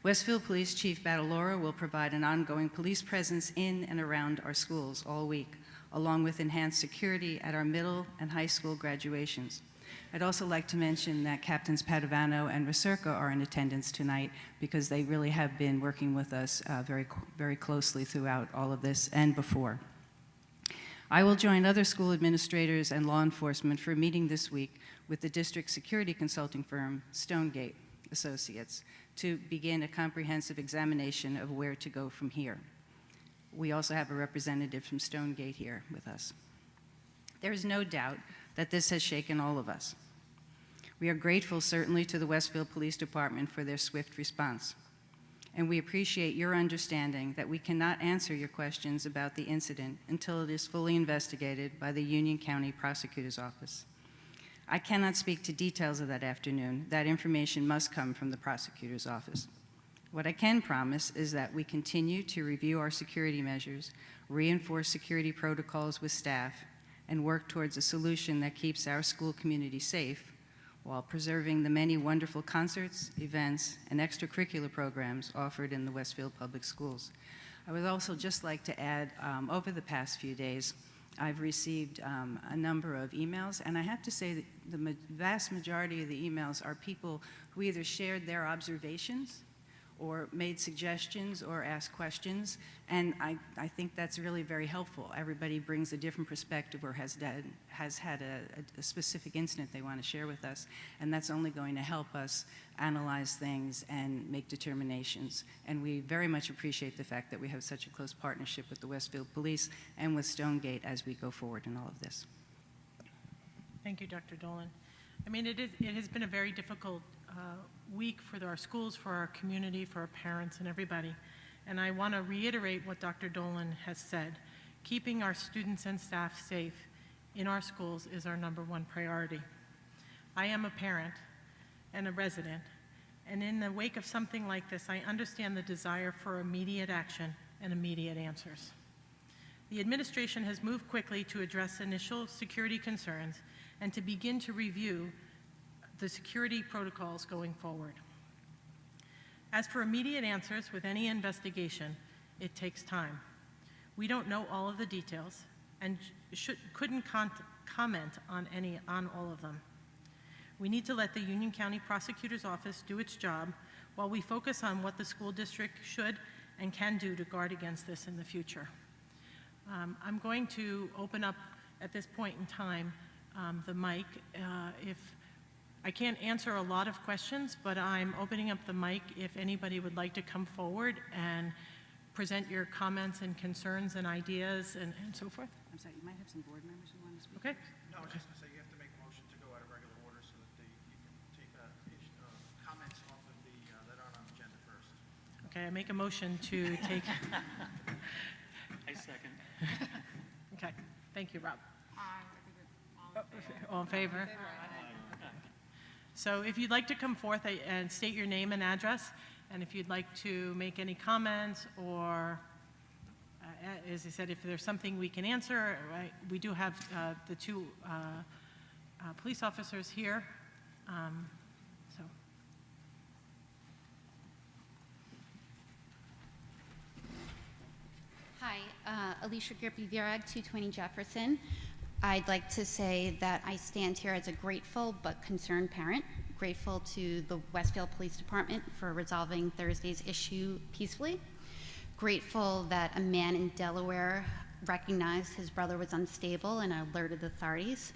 Westfield Police Chief Batalora will provide an ongoing police presence in and around our schools all week, along with enhanced security at our middle and high school graduations. I'd also like to mention that Captains Padovano and Resurka are in attendance tonight because they really have been working with us very closely throughout all of this and before. I will join other school administrators and law enforcement for a meeting this week with the district security consulting firm, Stonegate Associates, to begin a comprehensive examination of where to go from here. We also have a representative from Stonegate here with us. There is no doubt that this has shaken all of us. We are grateful, certainly, to the Westfield Police Department for their swift response. And we appreciate your understanding that we cannot answer your questions about the incident until it is fully investigated by the Union County Prosecutor's Office. I cannot speak to details of that afternoon. That information must come from the prosecutor's office. What I can promise is that we continue to review our security measures, reinforce security protocols with staff, and work towards a solution that keeps our school community safe while preserving the many wonderful concerts, events, and extracurricular programs offered in the Westfield Public Schools. I would also just like to add, over the past few days, I've received a number of emails, and I have to say that the vast majority of the emails are people who either shared their observations or made suggestions or asked questions, and I think that's really very helpful. Everybody brings a different perspective or has had a specific incident they want to share with us, and that's only going to help us analyze things and make determinations. And we very much appreciate the fact that we have such a close partnership with the Westfield Police and with Stonegate as we go forward in all of this. Thank you, Dr. Dolan. I mean, it has been a very difficult week for our schools, for our community, for our parents and everybody. And I want to reiterate what Dr. Dolan has said. Keeping our students and staff safe in our schools is our #1 priority. I am a parent and a resident, and in the wake of something like this, I understand the desire for immediate action and immediate answers. The administration has moved quickly to address initial security concerns and to begin to review the security protocols going forward. As for immediate answers with any investigation, it takes time. We don't know all of the details and couldn't comment on all of them. We need to let the Union County Prosecutor's Office do its job while we focus on what the school district should and can do to guard against this in the future. I'm going to open up at this point in time the mic. If I can't answer a lot of questions, but I'm opening up the mic if anybody would like to come forward and present your comments and concerns and ideas and so forth. I'm sorry, you might have some board members who want to speak. Okay. No, I was just going to say you have to make a motion to go out of regular order so that you can take comments off of that aren't on the agenda first. Okay, I make a motion to take. I second. Okay, thank you, Rob. All in favor? So if you'd like to come forth and state your name and address, and if you'd like to make any comments or, as I said, if there's something we can answer, we do have the two police officers here. So. Hi, Alicia Grippy-Virag, 220 Jefferson. I'd like to say that I stand here as a grateful but concerned parent, grateful to the Westfield Police Department for resolving Thursday's issue peacefully, grateful that a man in Delaware recognized his brother was unstable and alerted authorities,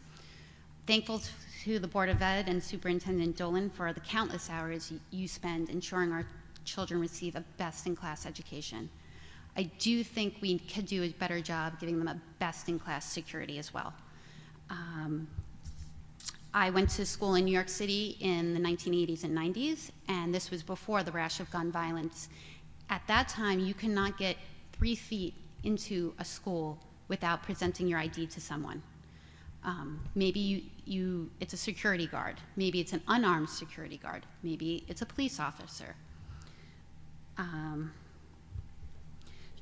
thankful to the Board of Ed and Superintendent Dolan for the countless hours you spend ensuring our children receive a best-in-class education. I do think we could do a better job giving them a best-in-class security as well. I went to school in New York City in the 1980s and 90s, and this was before the rash of gun violence. At that time, you cannot get 3 feet into a school without presenting your ID to someone. Maybe it's a security guard. Maybe it's an unarmed security guard. Maybe it's a police officer.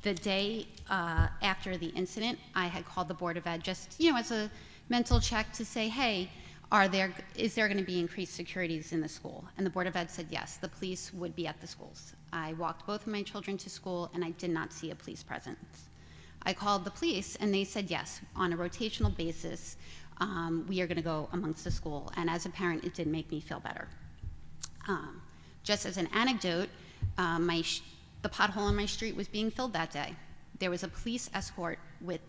The day after the incident, I had called the Board of Ed just, as a mental check to say, hey, is there going to be increased securities in the school? And the Board of Ed said yes, the police would be at the schools. I walked both of my children to school, and I did not see a police presence. I called the police, and they said yes, on a rotational basis, we are going to go amongst the school. And as a parent, it did make me feel better. Just as an anecdote, the pothole on my street was being filled that day. There was a police escort with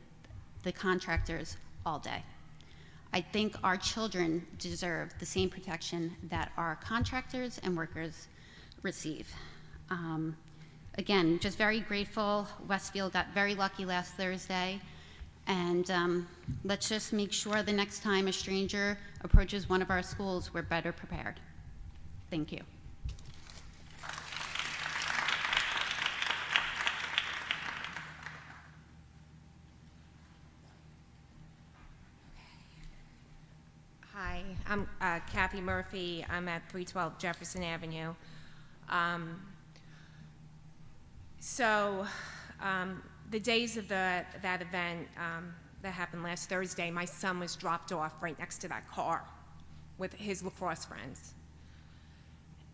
the contractors all day. I think our children deserve the same protection that our contractors and workers receive. Again, just very grateful. Westfield got very lucky last Thursday. And let's just make sure the next time a stranger approaches one of our schools, we're better prepared. Thank you. Hi, I'm Kathy Murphy. I'm at 312 Jefferson Avenue. The days of that event that happened last Thursday, my son was dropped off right next to that car with his lacrosse friends.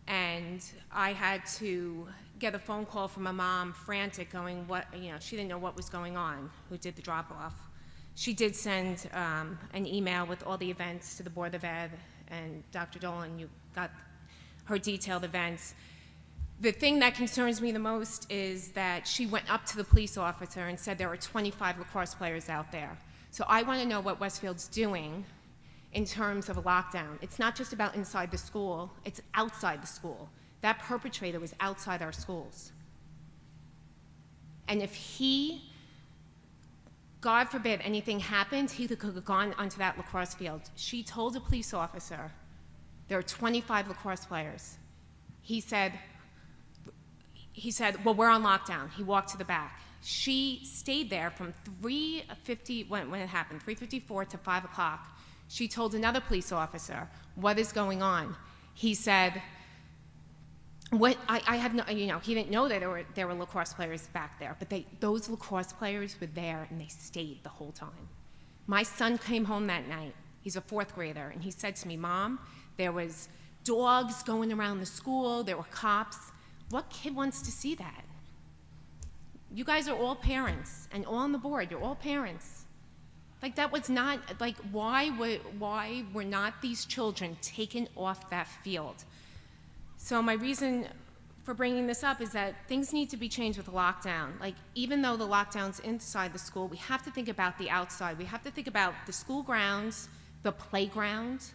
and I had to get a phone call from a mom, frantic, going, she didn't know what was going on, who did the drop-off. She did send an email with all the events to the Board of Ed, and Dr. Dolan, you got her detailed events. The thing that concerns me the most is that she went up to the police officer and said there were 25 lacrosse players out there. So I want to know what Westfield's doing in terms of a lockdown. It's not just about inside the school, it's outside the school. That perpetrator was outside our schools. And if he, God forbid, anything happened, he could have gone onto that lacrosse field. She told a police officer, there are 25 lacrosse players. He said, well, we're on lockdown. He walked to the back. She stayed there from 3:50, when it happened, 3:54 to 5 o'clock. She told another police officer, what is going on? He said, I have no, he didn't know that there were lacrosse players back there, but those lacrosse players were there and they stayed the whole time. My son came home that night. He's a 4th grader, and he said to me, Mom, there was dogs going around the school, there were cops. What kid wants to see that? You guys are all parents, and all on the board, you're all parents. Like, that was not, like, why were not these children taken off that field? So my reason for bringing this up is that things need to be changed with the lockdown. Like, even though the lockdown's inside the school, we have to think about the outside. We have to think about the school grounds, the playground,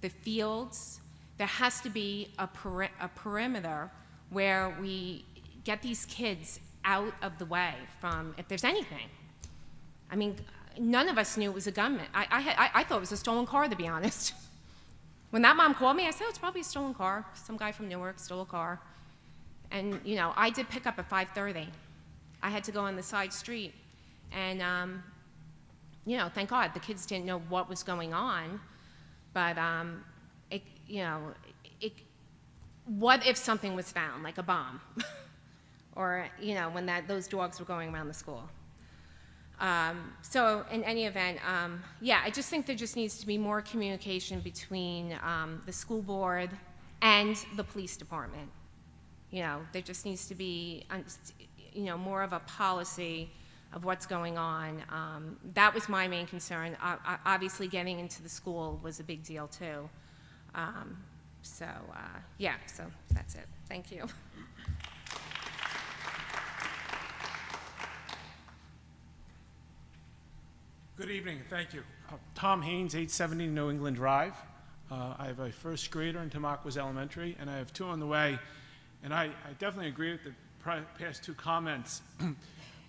the fields. There has to be a perimeter where we get these kids out of the way from, if there's anything. I mean, none of us knew it was a gunman. I thought it was a stolen car, to be honest. When that mom called me, I said, oh, it's probably a stolen car. Some guy from Newark stole a car. And, I did pick up at 5:30. I had to go on the side street. And, thank God, the kids didn't know what was going on. But, what if something was found, like a bomb? Or, when those dogs were going around the school. So in any event, I just think there just needs to be more communication between the school board and the police department. There just needs to be, more of a policy of what's going on. That was my main concern. Obviously, getting into the school was a big deal too. So that's it. Thank you. Good evening, thank you. Tom Haynes, 870 New England Drive. I have a 1st grader in Tamaqua Elementary, and I have 2 on the way. And I definitely agree with the past 2 comments.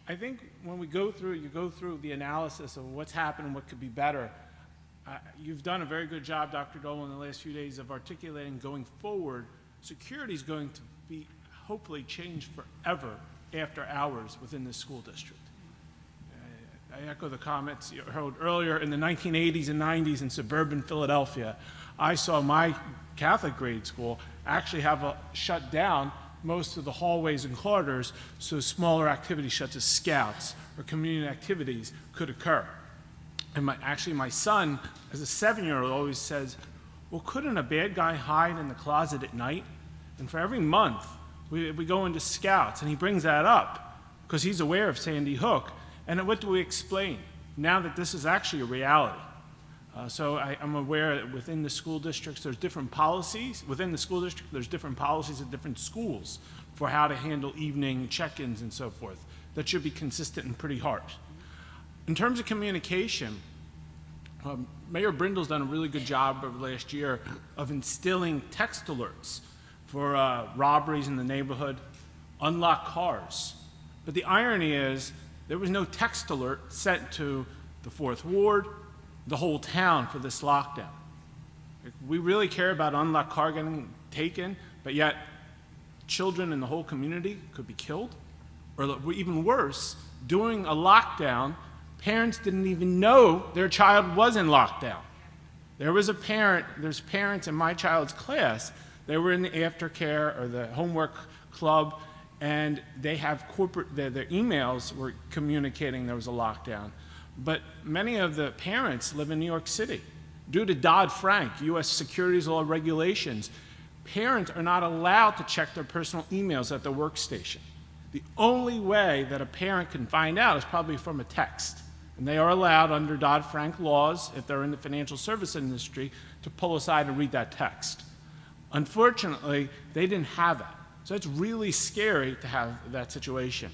I think when you go through the analysis of what's happened and what could be better. You've done a very good job, Dr. Dolan, in the last few days of articulating going forward. Security is going to be hopefully changed forever after hours within the school district. I echo the comments you heard earlier. In the 1980s and 90s in suburban Philadelphia, I saw my Catholic grade school actually have shut down most of the hallways and corridors so smaller activities such as scouts or community activities could occur. And my son, as a 7-year-old, always says, well, couldn't a bad guy hide in the closet at night? And for every month, we go into scouts, and he brings that up because he's aware of Sandy Hook. And what do we explain now that this is actually a reality? So I'm aware that within the school districts, there's different policies. Within the school district, there's different policies at different schools for how to handle evening check-ins and so forth. That should be consistent and pretty harsh. In terms of communication, Mayor Brindle's done a really good job over the last year of instilling text alerts for robberies in the neighborhood, unlocked cars. But the irony is there was no text alert sent to the 4th Ward, the whole town for this lockdown. We really care about unlocked car getting taken, but yet children in the whole community could be killed. Or even worse, during a lockdown, parents didn't even know their child was in lockdown. There's parents in my child's class, they were in the aftercare or the homework club, and they have their emails were communicating there was a lockdown. But many of the parents live in New York City. Due to Dodd-Frank, U.S. securities law regulations, Parents are not allowed to check their personal emails at their workstation. The only way that a parent can find out is probably from a text. And they are allowed under Dodd-Frank laws, if they're in the financial service industry, to pull aside and read that text. Unfortunately, they didn't have that. So it's really scary to have that situation.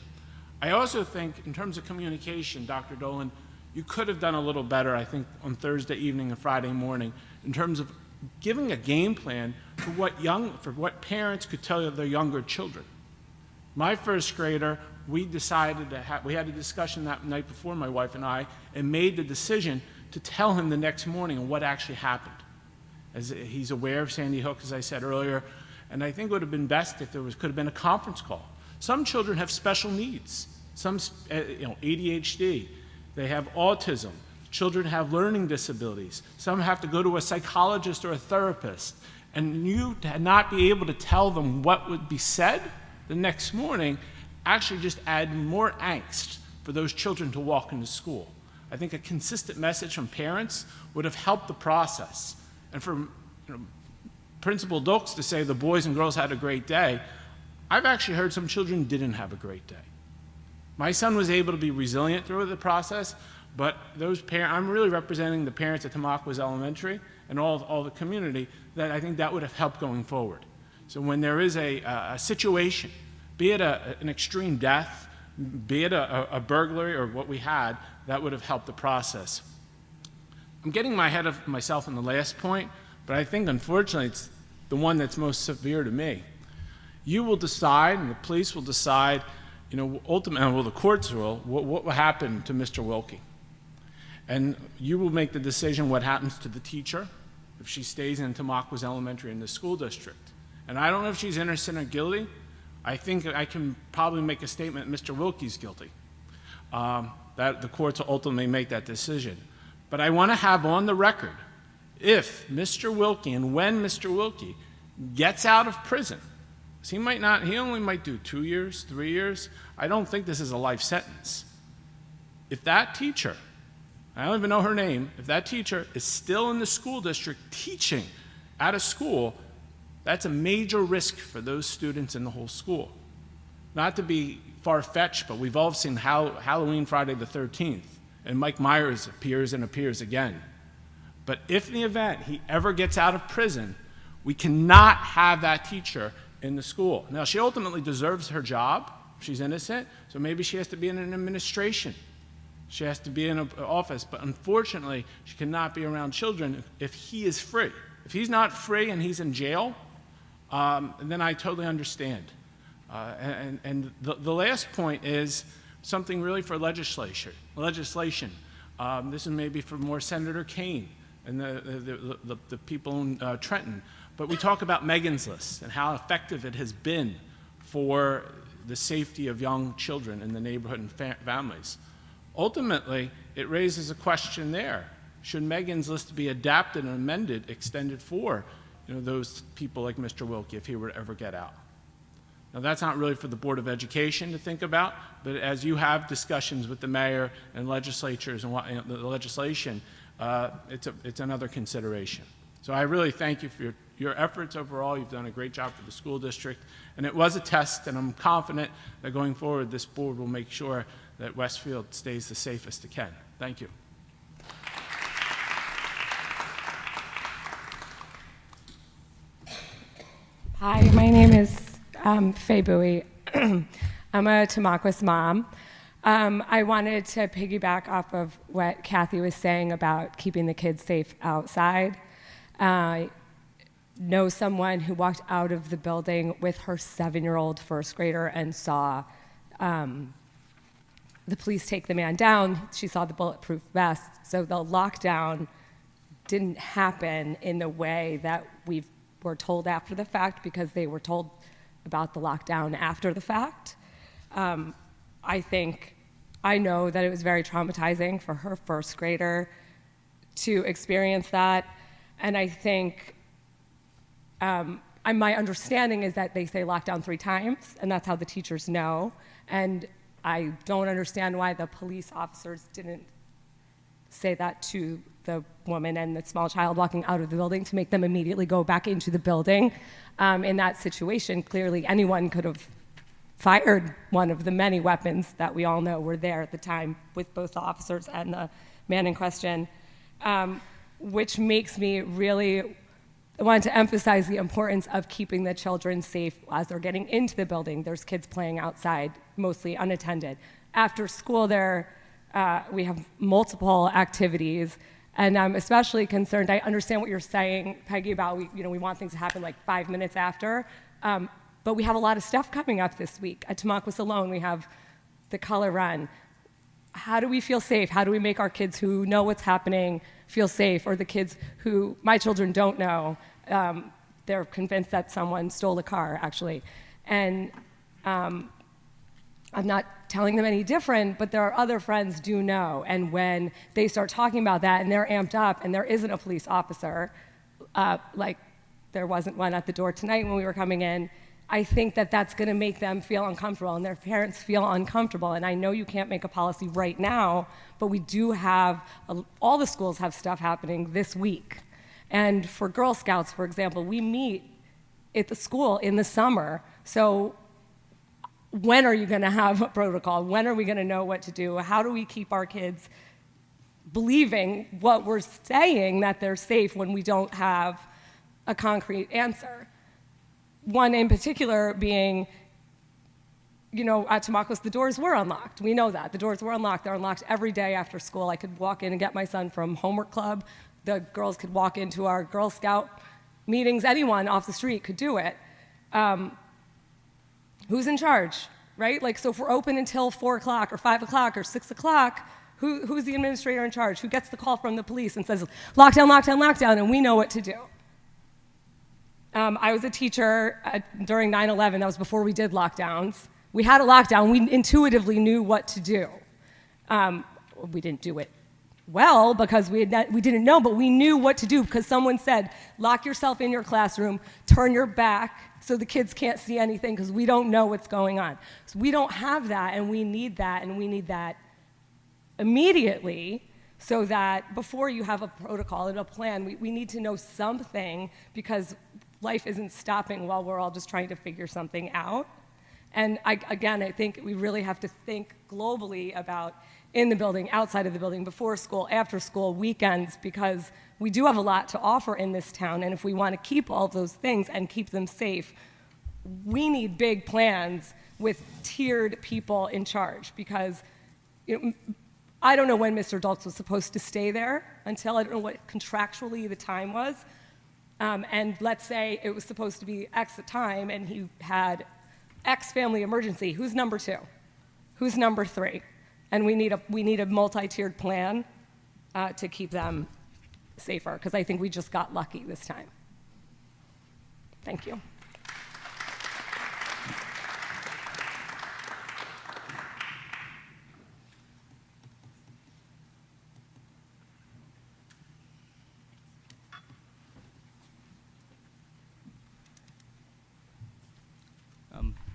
I also think, in terms of communication, Dr. Dolan, you could have done a little better, I think, on Thursday evening and Friday morning, in terms of giving a game plan for what parents could tell their younger children. My first grader, we decided we had a discussion that night before, my wife and I, and made the decision to tell him the next morning on what actually happened. As he's aware of Sandy Hook, as I said earlier, and I think it would have been best if there could have been a conference call. Some children have special needs, some ADHD, they have autism, children have learning disabilities, some have to go to a psychologist or a therapist, and you to not be able to tell them what would be said the next morning actually just add more angst for those children to walk into school. I think a consistent message from parents would have helped the process. And for Principal Dokes to say the boys and girls had a great day, I've actually heard some children didn't have a great day. My son was able to be resilient through the process, but those parents, I'm really representing the parents at Tamaqua Elementary and all the community, that I think that would have helped going forward. So when there is a situation, be it an extreme death, be it a burglary or what we had, that would have helped the process. I'm getting ahead of myself in the last point, but I think unfortunately it's the one that's most severe to me. You will decide, and the police will decide, ultimately, well, the courts will, what will happen to Mr. Wilkie. And you will make the decision what happens to the teacher if she stays in Tamaqua Elementary in the school district. And I don't know if she's innocent or guilty. I think I can probably make a statement Mr. Wilkie's guilty. That the courts will ultimately make that decision. But I want to have on the record, if Mr. Wilkie and when Mr. Wilkie gets out of prison, he only might do 2 years, 3 years. I don't think this is a life sentence. If that teacher, I don't even know her name, if that teacher is still in the school district teaching at a school, that's a major risk for those students in the whole school. Not to be far-fetched, but we've all seen Halloween Friday the 13th, and Mike Myers appears again. But if in the event he ever gets out of prison, we cannot have that teacher in the school. Now, she ultimately deserves her job. She's innocent, so maybe she has to be in an administration. She has to be in an office, but unfortunately, she cannot be around children if he is free. If he's not free and he's in jail, then I totally understand. And the last point is something really for legislation. This is maybe for more Senator Kane and the people in Trenton. But we talk about Megan's List and how effective it has been for the safety of young children in the neighborhood and families. Ultimately, it raises a question there. Should Megan's List be adapted and amended, extended for those people like Mr. Wilkie if he were to ever get out? Now, that's not really for the Board of Education to think about, but as you have discussions with the mayor and legislatures and the legislation, it's another consideration. So I really thank you for your efforts overall. You've done a great job for the school district, and it was a test, and I'm confident that going forward, this board will make sure that Westfield stays the safest it can. Thank you. Hi, my name is Faye Bowie. I'm a Tamaqua mom. I wanted to piggyback off of what Kathy was saying about keeping the kids safe outside. I know someone who walked out of the building with her 7-year-old first grader and saw the police take the man down. She saw the bulletproof vest. So the lockdown didn't happen in the way that we were told after the fact, because they were told about the lockdown after the fact. I know that it was very traumatizing for her first grader to experience that. And I think my understanding is that they say lockdown 3 times, and that's how the teachers know. And I don't understand why the police officers didn't say that to the woman and the small child walking out of the building to make them immediately go back into the building. In that situation, clearly anyone could have fired one of the many weapons that we all know were there at the time with both the officers and the man in question, which makes me really want to emphasize the importance of keeping the children safe as they're getting into the building. There's kids playing outside, mostly unattended. After school, we have multiple activities, and I'm especially concerned. I understand what you're saying, Peggy, about we want things to happen like 5 minutes after, but we have a lot of stuff coming up this week. At Tamaulipas alone, we have the Color Run. How do we feel safe? How do we make our kids who know what's happening feel safe, or the kids who my children don't know? They're convinced that someone stole a car, actually, and I'm not telling them any different, but there are other friends do know. And when they start talking about that and they're amped up and there isn't a police officer, like there wasn't one at the door tonight when we were coming in, I think that that's going to make them feel uncomfortable and their parents feel uncomfortable. And I know you can't make a policy right now, but we do have, all the schools have stuff happening this week. And for Girl Scouts, for example, we meet at the school in the summer. So when are you going to have a protocol? When are we going to know what to do? How do we keep our kids believing what we're saying, that they're safe, when we don't have a concrete answer? One in particular being, at Tamaulipas, the doors were unlocked. We know that. The doors were unlocked. They're unlocked every day after school. I could walk in and get my son from homework club. The girls could walk into our Girl Scout meetings. Anyone off the street could do it. Who's in charge, right? So if we're open until 4 o'clock or 5 o'clock or 6 o'clock, who's the administrator in charge? Who gets the call from the police and says, lockdown, lockdown, lockdown, and we know what to do? I was a teacher during 9/11. That was before we did lockdowns. We had a lockdown. We intuitively knew what to do. We didn't do it well because we didn't know, but we knew what to do because someone said, lock yourself in your classroom, turn your back so the kids can't see anything because we don't know what's going on. So we don't have that, and we need that immediately, so that before you have a protocol and a plan, we need to know something, because life isn't stopping while we're all just trying to figure something out. And I think we really have to think globally about in the building, outside of the building, before school, after school, weekends, because we do have a lot to offer in this town, and if we want to keep all those things and keep them safe, we need big plans with tiered people in charge, because I don't know when Mr. Dulks was supposed to stay there until I don't know what contractually the time was, and let's say it was supposed to be X time and he had X family emergency. Who's number 2? Who's number 3? And we need a multi-tiered plan to keep them safer, because I think we just got lucky this time. Thank you.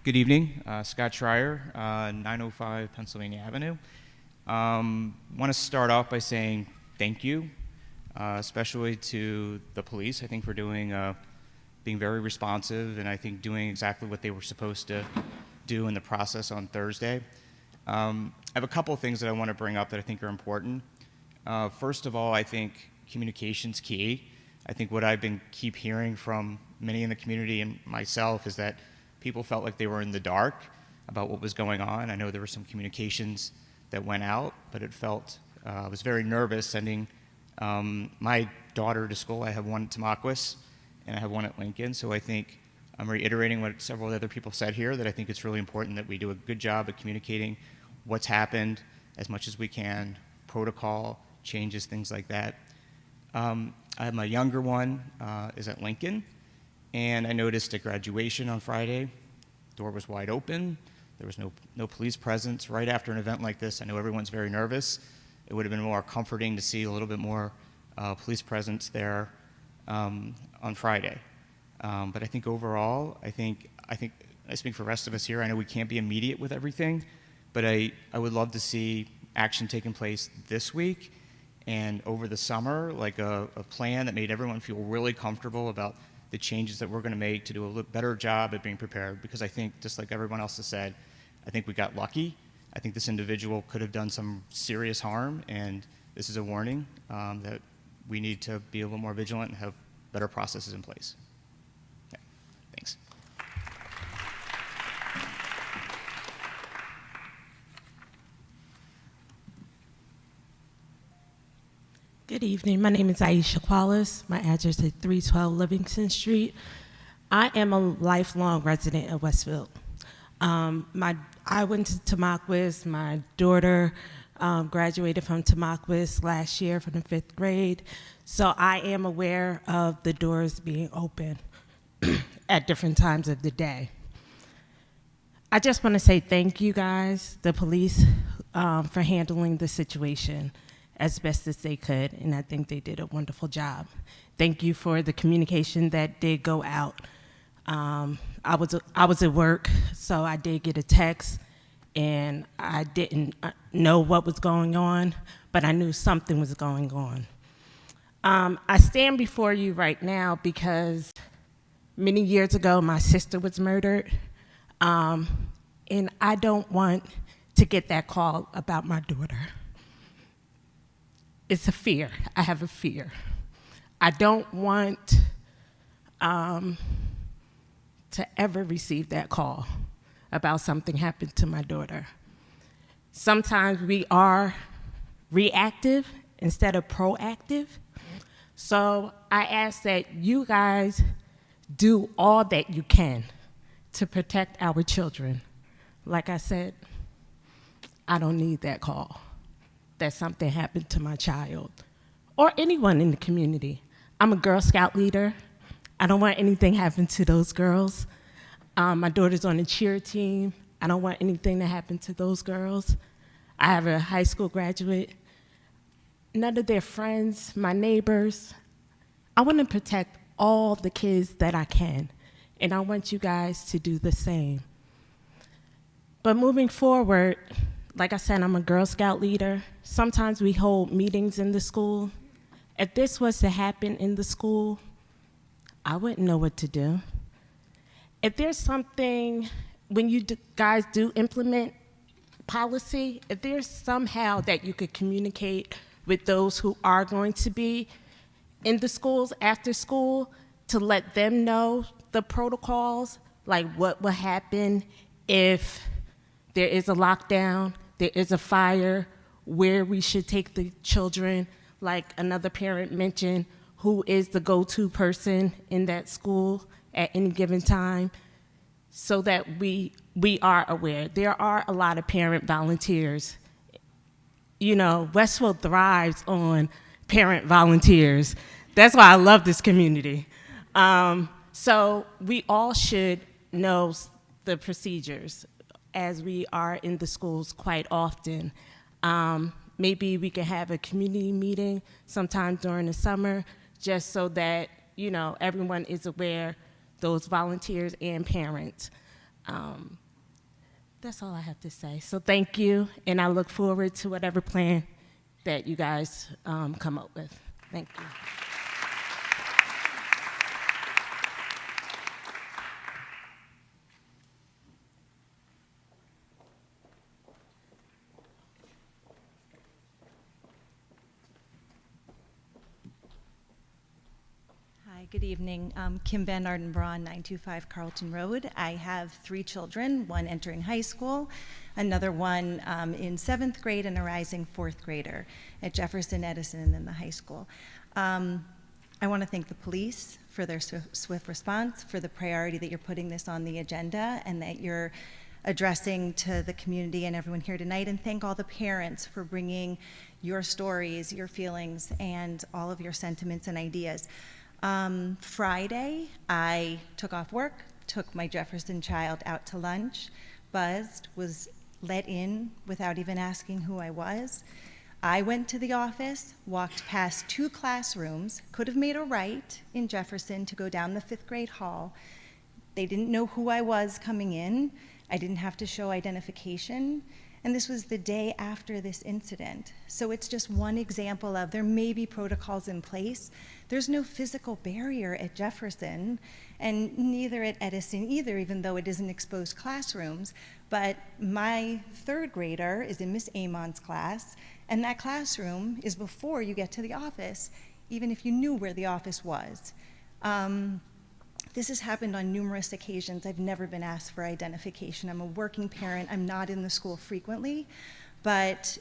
Good evening, Scott Schreier, 905 Pennsylvania Avenue. Want to start off by saying thank you, especially to the police, I think, for being very responsive, and I think doing exactly what they were supposed to do in the process on Thursday. I have a couple of things that I want to bring up that I think are important. First of all, I think communication's key. I think what I've been keep hearing from many in the community and myself is that people felt like they were in the dark about what was going on. I know there were some communications that went out, but I was very nervous sending my daughter to school. I have one at Tamaulipas, and I have one at Lincoln, so I think I'm reiterating what several other people said here, that I think it's really important that we do a good job at communicating what's happened as much as we can, protocol, changes, things like that. I have my younger one is at Lincoln, and I noticed at graduation on Friday, door was wide open. There was no police presence right after an event like this. I know everyone's very nervous. It would have been more comforting to see a little bit more police presence there on Friday. But I think overall, I think I speak for the rest of us here. I know we can't be immediate with everything, but I would love to see action taking place this week. and over the summer, like a plan that made everyone feel really comfortable about the changes that we're going to make to do a better job at being prepared. Because I think, just like everyone else has said, I think we got lucky. I think this individual could have done some serious harm, and this is a warning that we need to be a little more vigilant and have better processes in place. Okay. Thanks. Good evening. My name is Aisha Qualis. My address is 312 Livingston Street. I am a lifelong resident of Westfield. I went to Tamaqua. My daughter graduated from Tamaqua last year from the 5th grade. So I am aware of the doors being open at different times of the day. I just want to say thank you guys, the police, for handling the situation as best as they could, and I think they did a wonderful job. Thank you for the communication that did go out. I was at work, so I did get a text, and I didn't know what was going on, but I knew something was going on. I stand before you right now because many years ago, my sister was murdered, and I don't want to get that call about my daughter. It's a fear. I have a fear. I don't want to ever receive that call about something happened to my daughter. Sometimes we are reactive instead of proactive. So I ask that you guys do all that you can to protect our children. Like I said, I don't need that call that something happened to my child or anyone in the community. I'm a Girl Scout leader. I don't want anything happen to those girls. My daughter's on the cheer team. I don't want anything to happen to those girls. I have a high school graduate. None of their friends, my neighbors. I want to protect all the kids that I can, and I want you guys to do the same. But moving forward, like I said, I'm a Girl Scout leader. Sometimes we hold meetings in the school. If this was to happen in the school, I wouldn't know what to do. If there's something, when you guys do implement policy, if there's somehow that you could communicate with those who are going to be in the schools after school to let them know the protocols, like what will happen if there is a lockdown, there is a fire, where we should take the children, like another parent mentioned, who is the go-to person in that school at any given time, so that we are aware. There are a lot of parent volunteers. You know, Westfield thrives on parent volunteers. That's why I love this community. So we all should know the procedures as we are in the schools quite often. Maybe we can have a community meeting sometime during the summer, just so that, you know, everyone is aware, those volunteers and parents. That's all I have to say. So thank you, and I look forward to whatever plan that you guys come up with. Thank you. Hi, good evening. Kim Van Arden-Braun, 925 Carlton Road. I have 3 children, one entering high school, another one in 7th grade, and a rising 4th grader at Jefferson, Edison, and then the high school. I want to thank the police for their swift response, for the priority that you're putting this on the agenda, and that you're addressing to the community and everyone here tonight, and thank all the parents for bringing your stories, your feelings, and all of your sentiments and ideas. Friday, I took off work, took my Jefferson child out to lunch, buzzed, was let in without even asking who I was. I went to the office, walked past 2 classrooms, could have made a right in Jefferson to go down the 5th grade hall. They didn't know who I was coming in. I didn't have to show identification. And this was the day after this incident. So it's just one example of there may be protocols in place. There's no physical barrier at Jefferson, and neither at Edison either, even though it isn't exposed classrooms. But my third grader is in Miss Amon's class, and that classroom is before you get to the office, even if you knew where the office was. This has happened on numerous occasions. I've never been asked for identification. I'm a working parent. I'm not in the school frequently. But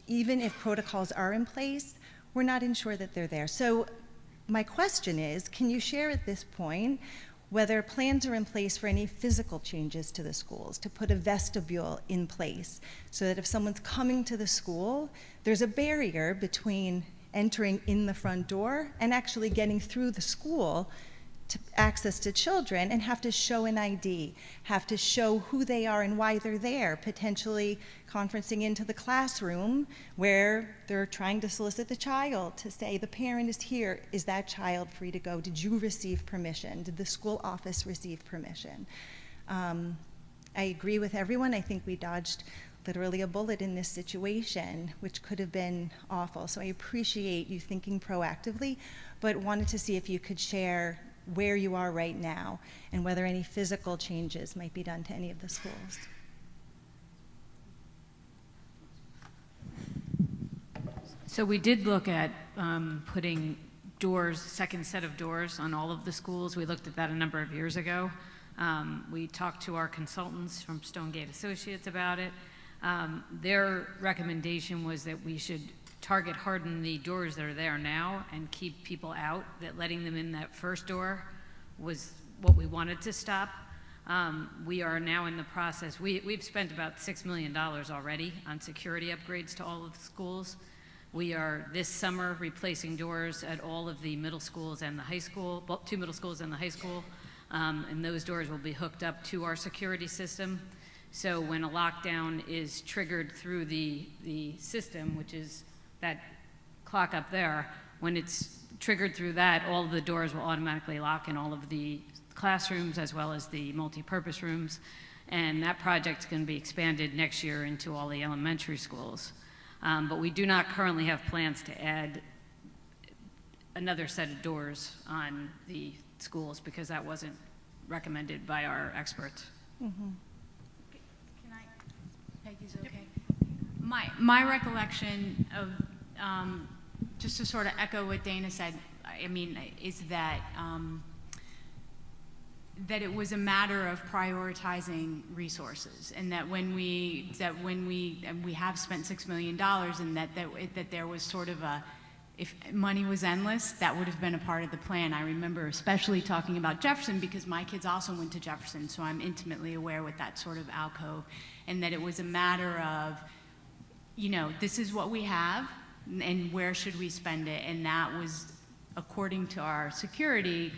even if protocols are in place, we're not ensured that they're there. So my question is, can you share at this point whether plans are in place for any physical changes to the schools, to put a vestibule in place so that if someone's coming to the school, there's a barrier between entering in the front door and actually getting through the school to access to children, and have to show an ID, have to show who they are and why they're there, potentially conferencing into the classroom where they're trying to solicit the child to say, the parent is here, is that child free to go? Did you receive permission? Did the school office receive permission? I agree with everyone. I think we dodged literally a bullet in this situation, which could have been awful. So I appreciate you thinking proactively, but wanted to see if you could share where you are right now and whether any physical changes might be done to any of the schools. So we did look at putting doors, second set of doors on all of the schools. We looked at that a number of years ago. We talked to our consultants from Stonegate Associates about it. Their recommendation was that we should target harden the doors that are there now and keep people out, that letting them in that first door was what we wanted to stop. We are now in the process. We've spent about $6 million already on security upgrades to all of the schools. We are this summer replacing doors at all of the middle schools and the high school, well, 2 middle schools and the high school, and those doors will be hooked up to our security system. So when a lockdown is triggered through the system, which is that clock up there, when it's triggered through that, all of the doors will automatically lock in all of the classrooms as well as the multi-purpose rooms. And that project's going to be expanded next year into all the elementary schools. But we do not currently have plans to add another set of doors on the schools because that wasn't recommended by our experts. Mm-hmm. Can I? Peggy's okay. My recollection of, just to sort of echo what Dana said, I mean, is that that it was a matter of prioritizing resources, and that when we have spent $6 million, and that there was sort of a, if money was endless, that would have been a part of the plan. I remember especially talking about Jefferson because my kids also went to Jefferson, so I'm intimately aware with that sort of alcove, and that it was a matter of, you know, this is what we have, and where should we spend it? And that was, according to our security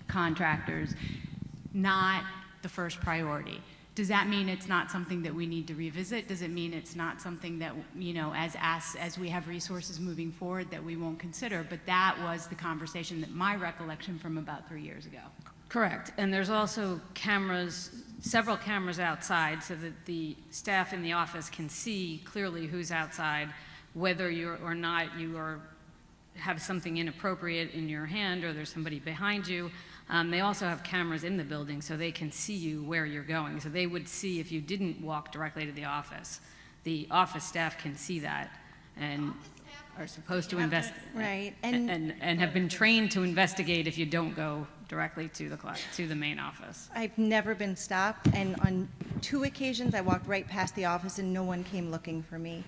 contractors, not the first priority. Does that mean it's not something that we need to revisit? Does it mean it's not something that, you know, as we have resources moving forward that we won't consider? But that was the conversation, that my recollection from about 3 years ago. Correct. And there's also cameras, several cameras outside so that the staff in the office can see clearly who's outside, whether you're or not you are have something inappropriate in your hand or there's somebody behind you. They also have cameras in the building so they can see you where you're going. So they would see if you didn't walk directly to the office. The office staff can see that and are supposed to investigate. Right. And have been trained to investigate if you don't go directly to the main office. I've never been stopped, and on 2 occasions I walked right past the office and no one came looking for me.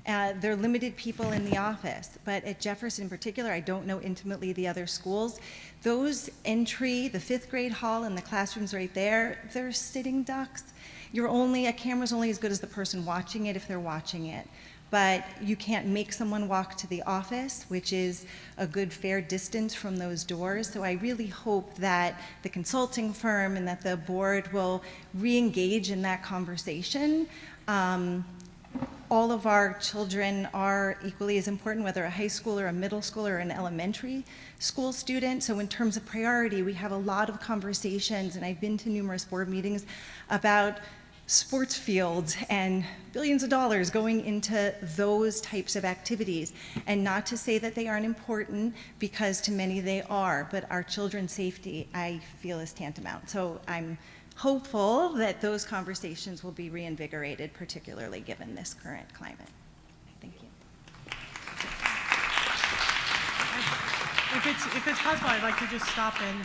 There are limited people in the office, but at Jefferson in particular, I don't know intimately the other schools. Those entry, the 5th grade hall and the classrooms right there, they're sitting ducks. A camera's only as good as the person watching it if they're watching it. But you can't make someone walk to the office, which is a good fair distance from those doors. So I really hope that the consulting firm and that the board will re-engage in that conversation. All of our children are equally as important, whether a high school or a middle school or an elementary school student. So in terms of priority, we have a lot of conversations, and I've been to numerous board meetings about sports fields and billions of dollars going into those types of activities. And not to say that they aren't important, because to many they are, but our children's safety, I feel, is tantamount. So I'm hopeful that those conversations will be reinvigorated, particularly given this current climate. Thank you. If it's possible, I'd like to just stop and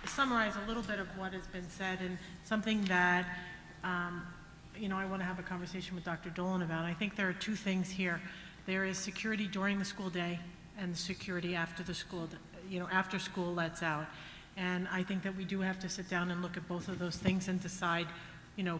summarize a little bit of what has been said, and something that I want to have a conversation with Dr. Dolan about. I think there are two things here. There is security during the school day and security after the school, after school lets out. And I think that we do have to sit down and look at both of those things and decide,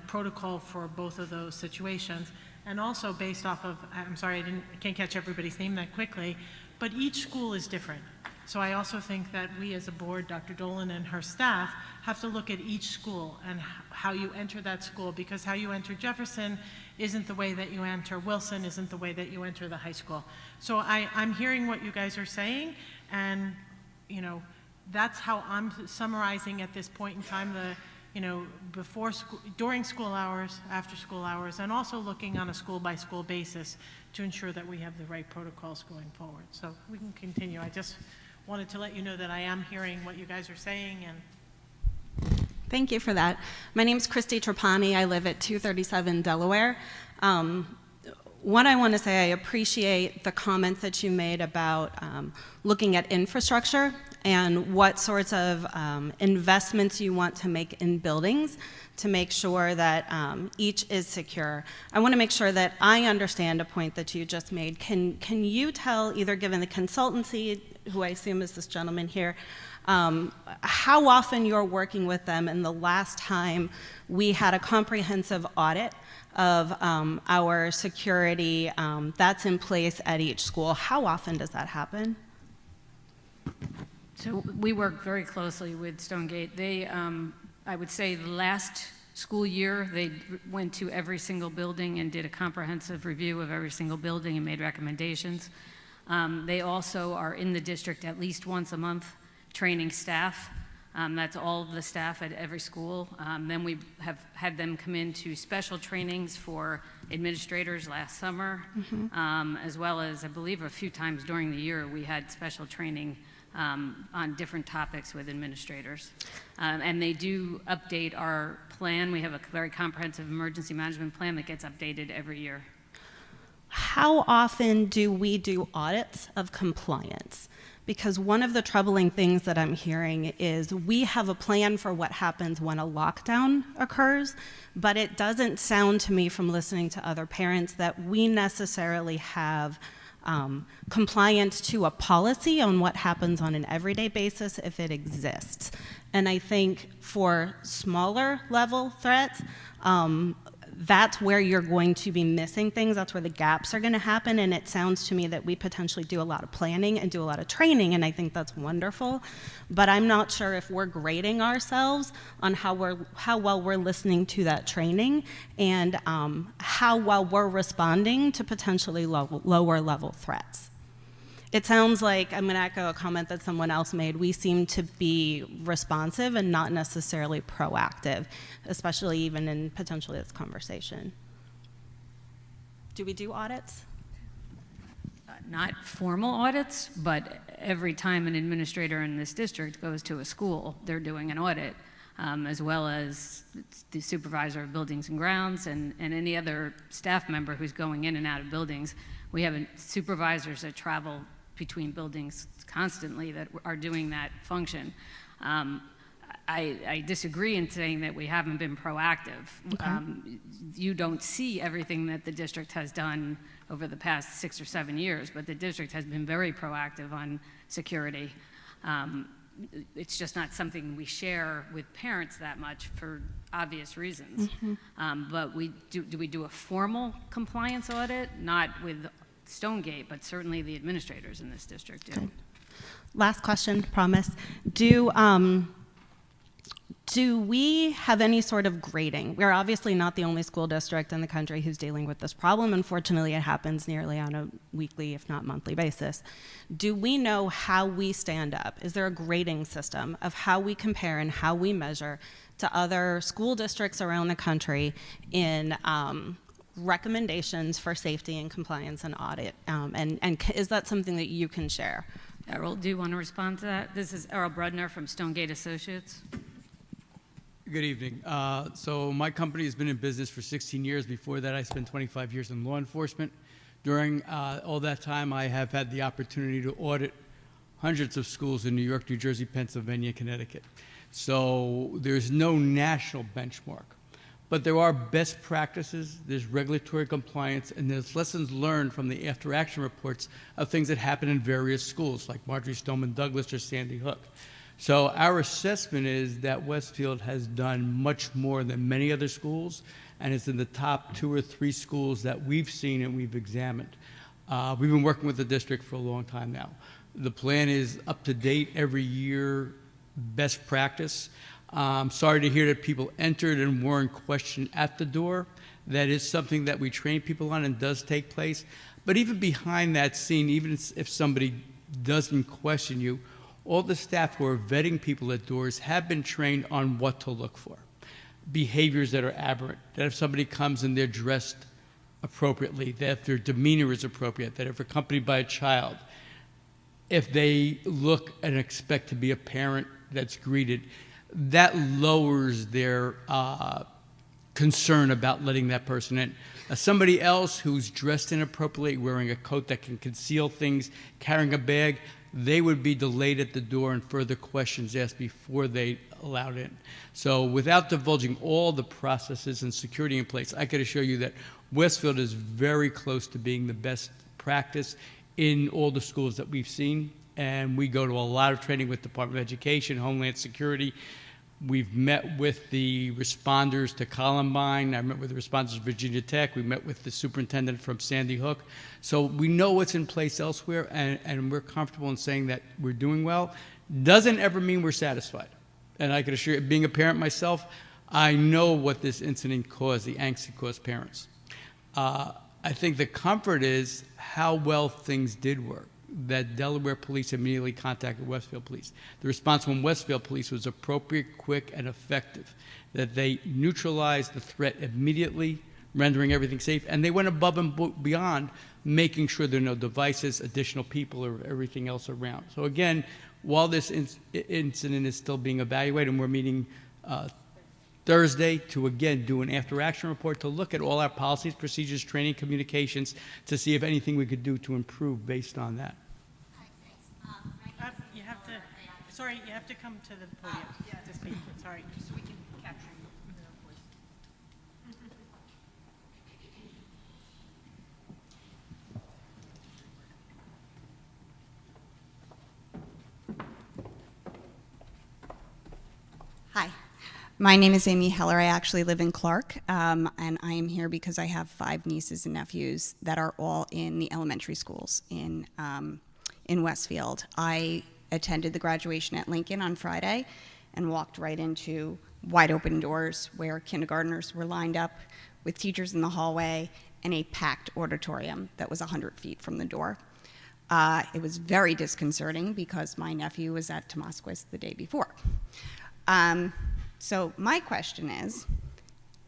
protocol for both of those situations. And also based off of, I'm sorry, I can't catch everybody's name that quickly, but each school is different. So I also think that we as a board, Dr. Dolan and her staff, have to look at each school and how you enter that school, because how you enter Jefferson isn't the way that you enter Wilson, isn't the way that you enter the high school. So I'm hearing what you guys are saying, and that's how I'm summarizing at this point in time before school, during school hours, after school hours, and also looking on a school-by-school basis to ensure that we have the right protocols going forward. So we can continue. I just wanted to let you know that I am hearing what you guys are saying. And thank you for that. My name is Christy Trapani. I live at 237 Delaware. What I want to say, I appreciate the comments that you made about looking at infrastructure and what sorts of investments you want to make in buildings to make sure that each is secure. I want to make sure that I understand a point that you just made. Can you tell, either given the consultancy, who I assume is this gentleman here, how often you're working with them, and the last time we had a comprehensive audit of our security that's in place at each school? How often does that happen? So we work very closely with Stonegate. They, I would say last school year, they went to every single building and did a comprehensive review of every single building and made recommendations. They also are in the district at least once a month training staff. That's all of the staff at every school. Then we have had them come into special trainings for administrators last summer, as well as, I believe, a few times during the year we had special training on different topics with administrators. And they do update our plan. We have a very comprehensive emergency management plan that gets updated every year. How often do we do audits of compliance? Because one of the troubling things that I'm hearing is we have a plan for what happens when a lockdown occurs, but it doesn't sound to me from listening to other parents that we necessarily have compliance to a policy on what happens on an everyday basis if it exists. And I think for smaller level threats, that's where you're going to be missing things. That's where the gaps are going to happen. And it sounds to me that we potentially do a lot of planning and do a lot of training, and I think that's wonderful. But I'm not sure if we're grading ourselves on how well we're listening to that training, and how well we're responding to potentially lower level threats. It sounds like, I'm going to echo a comment that someone else made, we seem to be responsive and not necessarily proactive, especially even in potentially this conversation. Do we do audits? Not formal audits, but every time an administrator in this district goes to a school, they're doing an audit, as well as the supervisor of buildings and grounds and any other staff member who's going in and out of buildings. We have supervisors that travel between buildings constantly that are doing that function. I disagree in saying that we haven't been proactive. Okay. You don't see everything that the district has done over the past 6 or 7 years, but the district has been very proactive on security. It's just not something we share with parents that much for obvious reasons. But we do a formal compliance audit, not with Stonegate, but certainly the administrators in this district do. Good. Last question, promise. Do Do we have any sort of grading? We're obviously not the only school district in the country who's dealing with this problem. Unfortunately, it happens nearly on a weekly, if not monthly basis. Do we know how we stand up? Is there a grading system of how we compare and how we measure to other school districts around the country in recommendations for safety and compliance and audit? And is that something that you can share? Errol, do you want to respond to that? This is Errol Brudner from Stonegate Associates. Good evening. So my company has been in business for 16 years. Before that, I spent 25 years in law enforcement. During all that time, I have had the opportunity to audit hundreds of schools in New York, New Jersey, Pennsylvania, and Connecticut. So there's no national benchmark. But there are best practices, there's regulatory compliance, and there's lessons learned from the after-action reports of things that happen in various schools, like Marjorie Stoneman Douglas or Sandy Hook. So our assessment is that Westfield has done much more than many other schools, and it's in the top 2 or 3 schools that we've seen and we've examined. We've been working with the district for a long time now. The plan is up to date every year, best practice. Sorry to hear that people entered and weren't questioned at the door. That is something that we train people on and does take place. But even behind that scene, even if somebody doesn't question you, all the staff who are vetting people at doors have been trained on what to look for. Behaviors that are aberrant, that if somebody comes and they're dressed appropriately, that if their demeanor is appropriate, that if accompanied by a child, if they look and expect to be a parent that's greeted, that lowers their concern about letting that person in. Somebody else who's dressed inappropriately, wearing a coat that can conceal things, carrying a bag, they would be delayed at the door and further questions asked before they allowed in. So without divulging all the processes and security in place, I could assure you that Westfield is very close to being the best practice in all the schools that we've seen. And we go to a lot of training with Department of Education, Homeland Security. We've met with the responders to Columbine. I met with the responders of Virginia Tech. We met with the superintendent from Sandy Hook. So we know what's in place elsewhere, and we're comfortable in saying that we're doing well. Doesn't ever mean we're satisfied. And I can assure you, being a parent myself, I know what this incident caused, the angst it caused parents. I think the comfort is how well things did work, that Delaware police immediately contacted Westfield police. The response from Westfield police was appropriate, quick, and effective, that they neutralized the threat immediately, rendering everything safe, and they went above and beyond making sure there are no devices, additional people, or everything else around. So again, while this incident is still being evaluated, and we're meeting Thursday to again do an after-action report to look at all our policies, procedures, training, communications, to see if anything we could do to improve based on that. You have to come to the podium to speak. Sorry. So we can capture you. Hi, my name is Amy Heller. I actually live in Clark, and I am here because I have 5 nieces and nephews that are all in the elementary schools in Westfield. I attended the graduation at Lincoln on Friday and walked right into wide open doors where kindergartners were lined up with teachers in the hallway and a packed auditorium that was 100 feet from the door. It was very disconcerting because my nephew was at Tomasquist the day before. So my question is,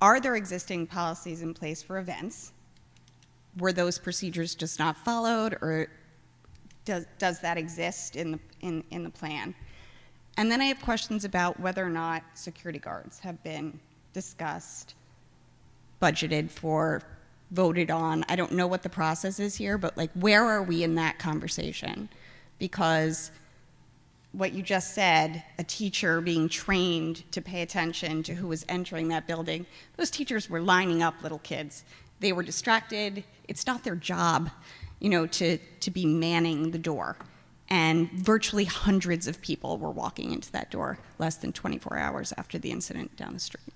are there existing policies in place for events? Were those procedures just not followed, or does that exist in the plan? And then I have questions about whether or not security guards have been discussed, budgeted for, voted on. I don't know what the process is here, but like, where are we in that conversation? Because what you just said, a teacher being trained to pay attention to who was entering that building, those teachers were lining up little kids. They were distracted. It's not their job, to be manning the door. And virtually hundreds of people were walking into that door less than 24 hours after the incident down the street.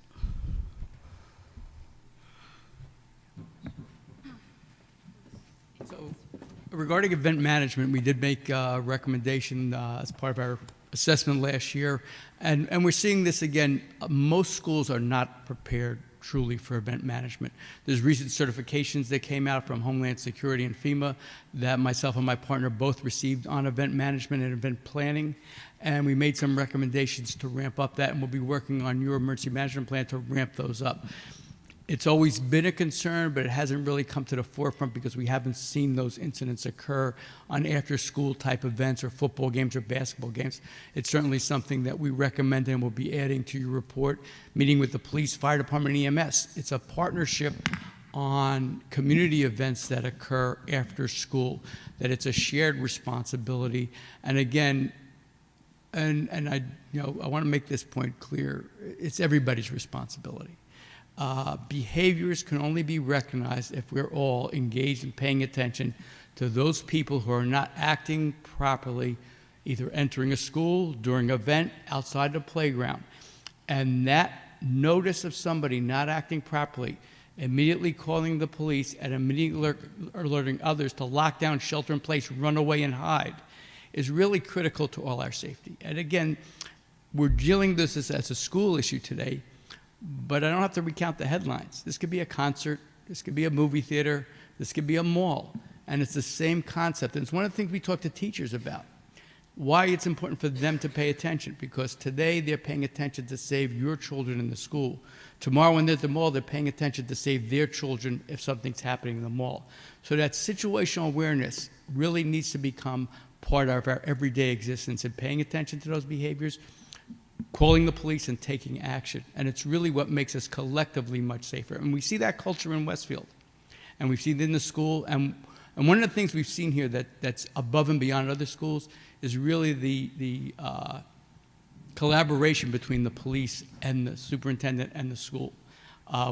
So regarding event management, we did make a recommendation as part of our assessment last year. And we're seeing this again. Most schools are not prepared truly for event management. There's recent certifications that came out from Homeland Security and FEMA that myself and my partner both received on event management and event planning. And we made some recommendations to ramp up that, and we'll be working on your emergency management plan to ramp those up. It's always been a concern, but it hasn't really come to the forefront because we haven't seen those incidents occur on after-school type events or football games or basketball games. It's certainly something that we recommend and will be adding to your report, meeting with the police, fire department, and EMS. It's a partnership on community events that occur after school, that it's a shared responsibility. And again, and I want to make this point clear, it's everybody's responsibility. Behaviors can only be recognized if we're all engaged in paying attention to those people who are not acting properly, either entering a school, during an event, outside the playground. And that notice of somebody not acting properly, immediately calling the police and immediately alerting others to lock down, shelter in place, run away, and hide is really critical to all our safety. And again, we're dealing with this as a school issue today, but I don't have to recount the headlines. This could be a concert, this could be a movie theater, this could be a mall, and it's the same concept. And it's one of the things we talk to teachers about, why it's important for them to pay attention, because today they're paying attention to save your children in the school. Tomorrow when they're at the mall, they're paying attention to save their children if something's happening in the mall. So that situational awareness really needs to become part of our everyday existence, and paying attention to those behaviors, calling the police, and taking action. And it's really what makes us collectively much safer. And we see that culture in Westfield, and we've seen it in the school. And one of the things we've seen here that's above and beyond other schools is really the collaboration between the police and the superintendent and the school.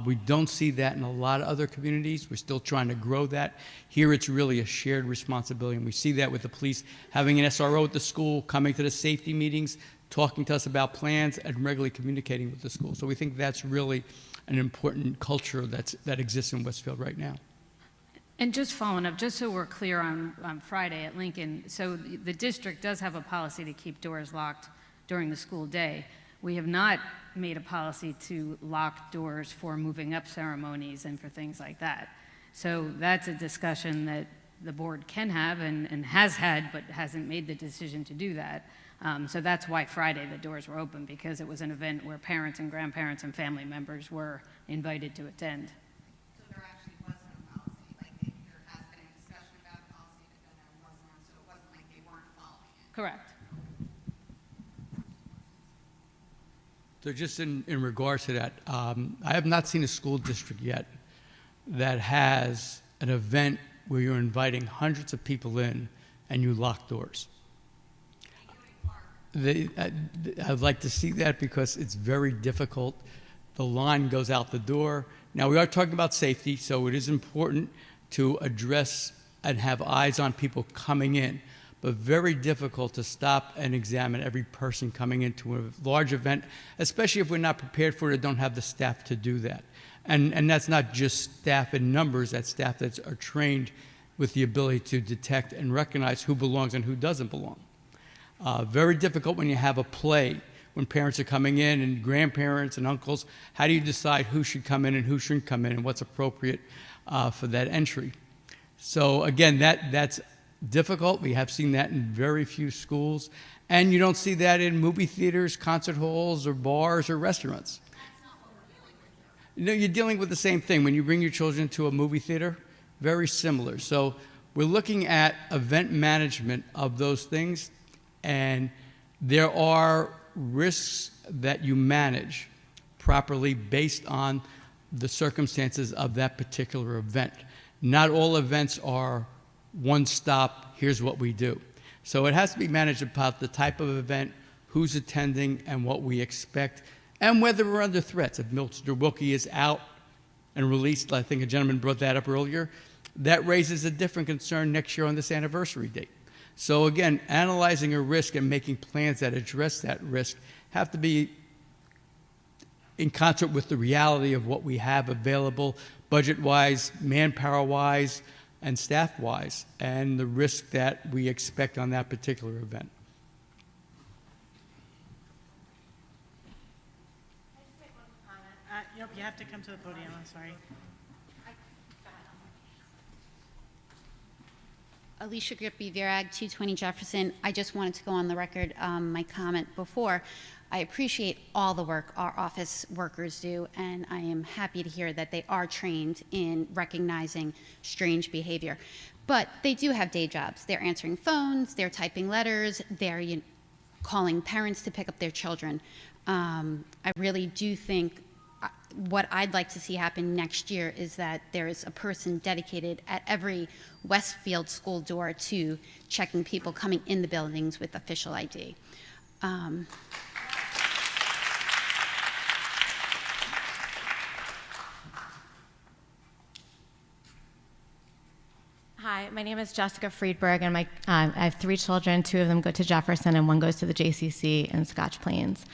We don't see that in a lot of other communities. We're still trying to grow that. Here it's really a shared responsibility, and we see that with the police having an SRO at the school, coming to the safety meetings, talking to us about plans, and regularly communicating with the school. So we think that's really an important culture that exists in Westfield right now. And just following up, just so we're clear on Friday at Lincoln, so the district does have a policy to keep doors locked during the school day. We have not made a policy to lock doors for moving up ceremonies and for things like that. So that's a discussion that the board can have and has had, but hasn't made the decision to do that. So that's why Friday the doors were open, because it was an event where parents and grandparents and family members were invited to attend. So there actually was no policy, like there has been a discussion about a policy, but then there wasn't one, so it wasn't like they weren't following it. Correct. So just in regards to that, I have not seen a school district yet that has an event where you're inviting hundreds of people in and you lock doors. I'd like to see that because it's very difficult. The line goes out the door. Now, we are talking about safety, so it is important to address and have eyes on people coming in, but very difficult to stop and examine every person coming into a large event, especially if we're not prepared for it or don't have the staff to do that. And that's not just staff in numbers, that's staff that are trained with the ability to detect and recognize who belongs and who doesn't belong. Very difficult when you have a play, when parents are coming in and grandparents and uncles. How do you decide who should come in and who shouldn't come in and what's appropriate for that entry? So again, that's difficult. We have seen that in very few schools. And you don't see that in movie theaters, concert halls, or bars, or restaurants. You know, you're dealing with the same thing. When you bring your children to a movie theater, very similar. So we're looking at event management of those things, and there are risks that you manage properly based on the circumstances of that particular event. Not all events are one stop, here's what we do. So it has to be managed about the type of event, who's attending, and what we expect, and whether we're under threats. If Mr. Wilkie is out and released, I think a gentleman brought that up earlier, that raises a different concern next year on this anniversary date. So again, analyzing a risk and making plans that address that risk have to be in concert with the reality of what we have available, budget-wise, manpower-wise, and staff-wise, and the risk that we expect on that particular event. have to come to the podium, I'm sorry. Alicia Grippy, Virag, 220 Jefferson. I just wanted to go on the record, my comment before. I appreciate all the work our office workers do, and I am happy to hear that they are trained in recognizing strange behavior. But they do have day jobs. They're answering phones, they're typing letters, they're calling parents to pick up their children. I really do think what I'd like to see happen next year is that there is a person dedicated at every Westfield school door to checking people coming in the buildings with official ID. Hi, my name is Jessica Friedberg, and I have 3 children. 2 of them go to Jefferson, and 1 goes to the JCC in Scotch Plains.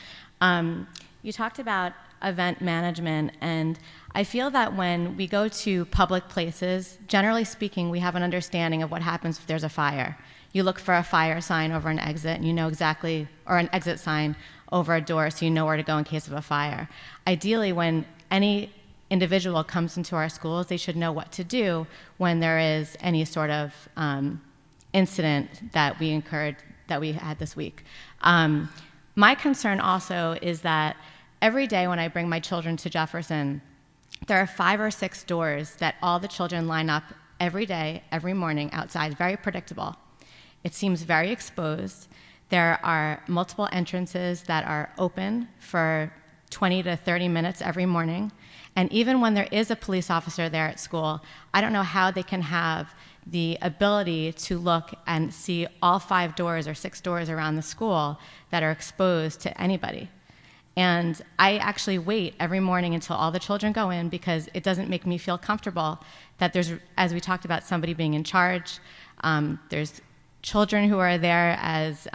You talked about event management, and I feel that when we go to public places, generally speaking, we have an understanding of what happens if there's a fire. You look for a fire sign over an exit, and you know exactly, or an exit sign over a door, so you know where to go in case of a fire. Ideally, when any individual comes into our schools, they should know what to do when there is any sort of incident that we had this week. My concern also is that every day when I bring my children to Jefferson, there are 5 or 6 doors that all the children line up every day, every morning outside, very predictable. It seems very exposed. There are multiple entrances that are open for 20 to 30 minutes every morning. And even when there is a police officer there at school, I don't know how they can have the ability to look and see all 5 doors or 6 doors around the school that are exposed to anybody. And I actually wait every morning until all the children go in because it doesn't make me feel comfortable that there's, as we talked about, somebody being in charge. There's children who are there as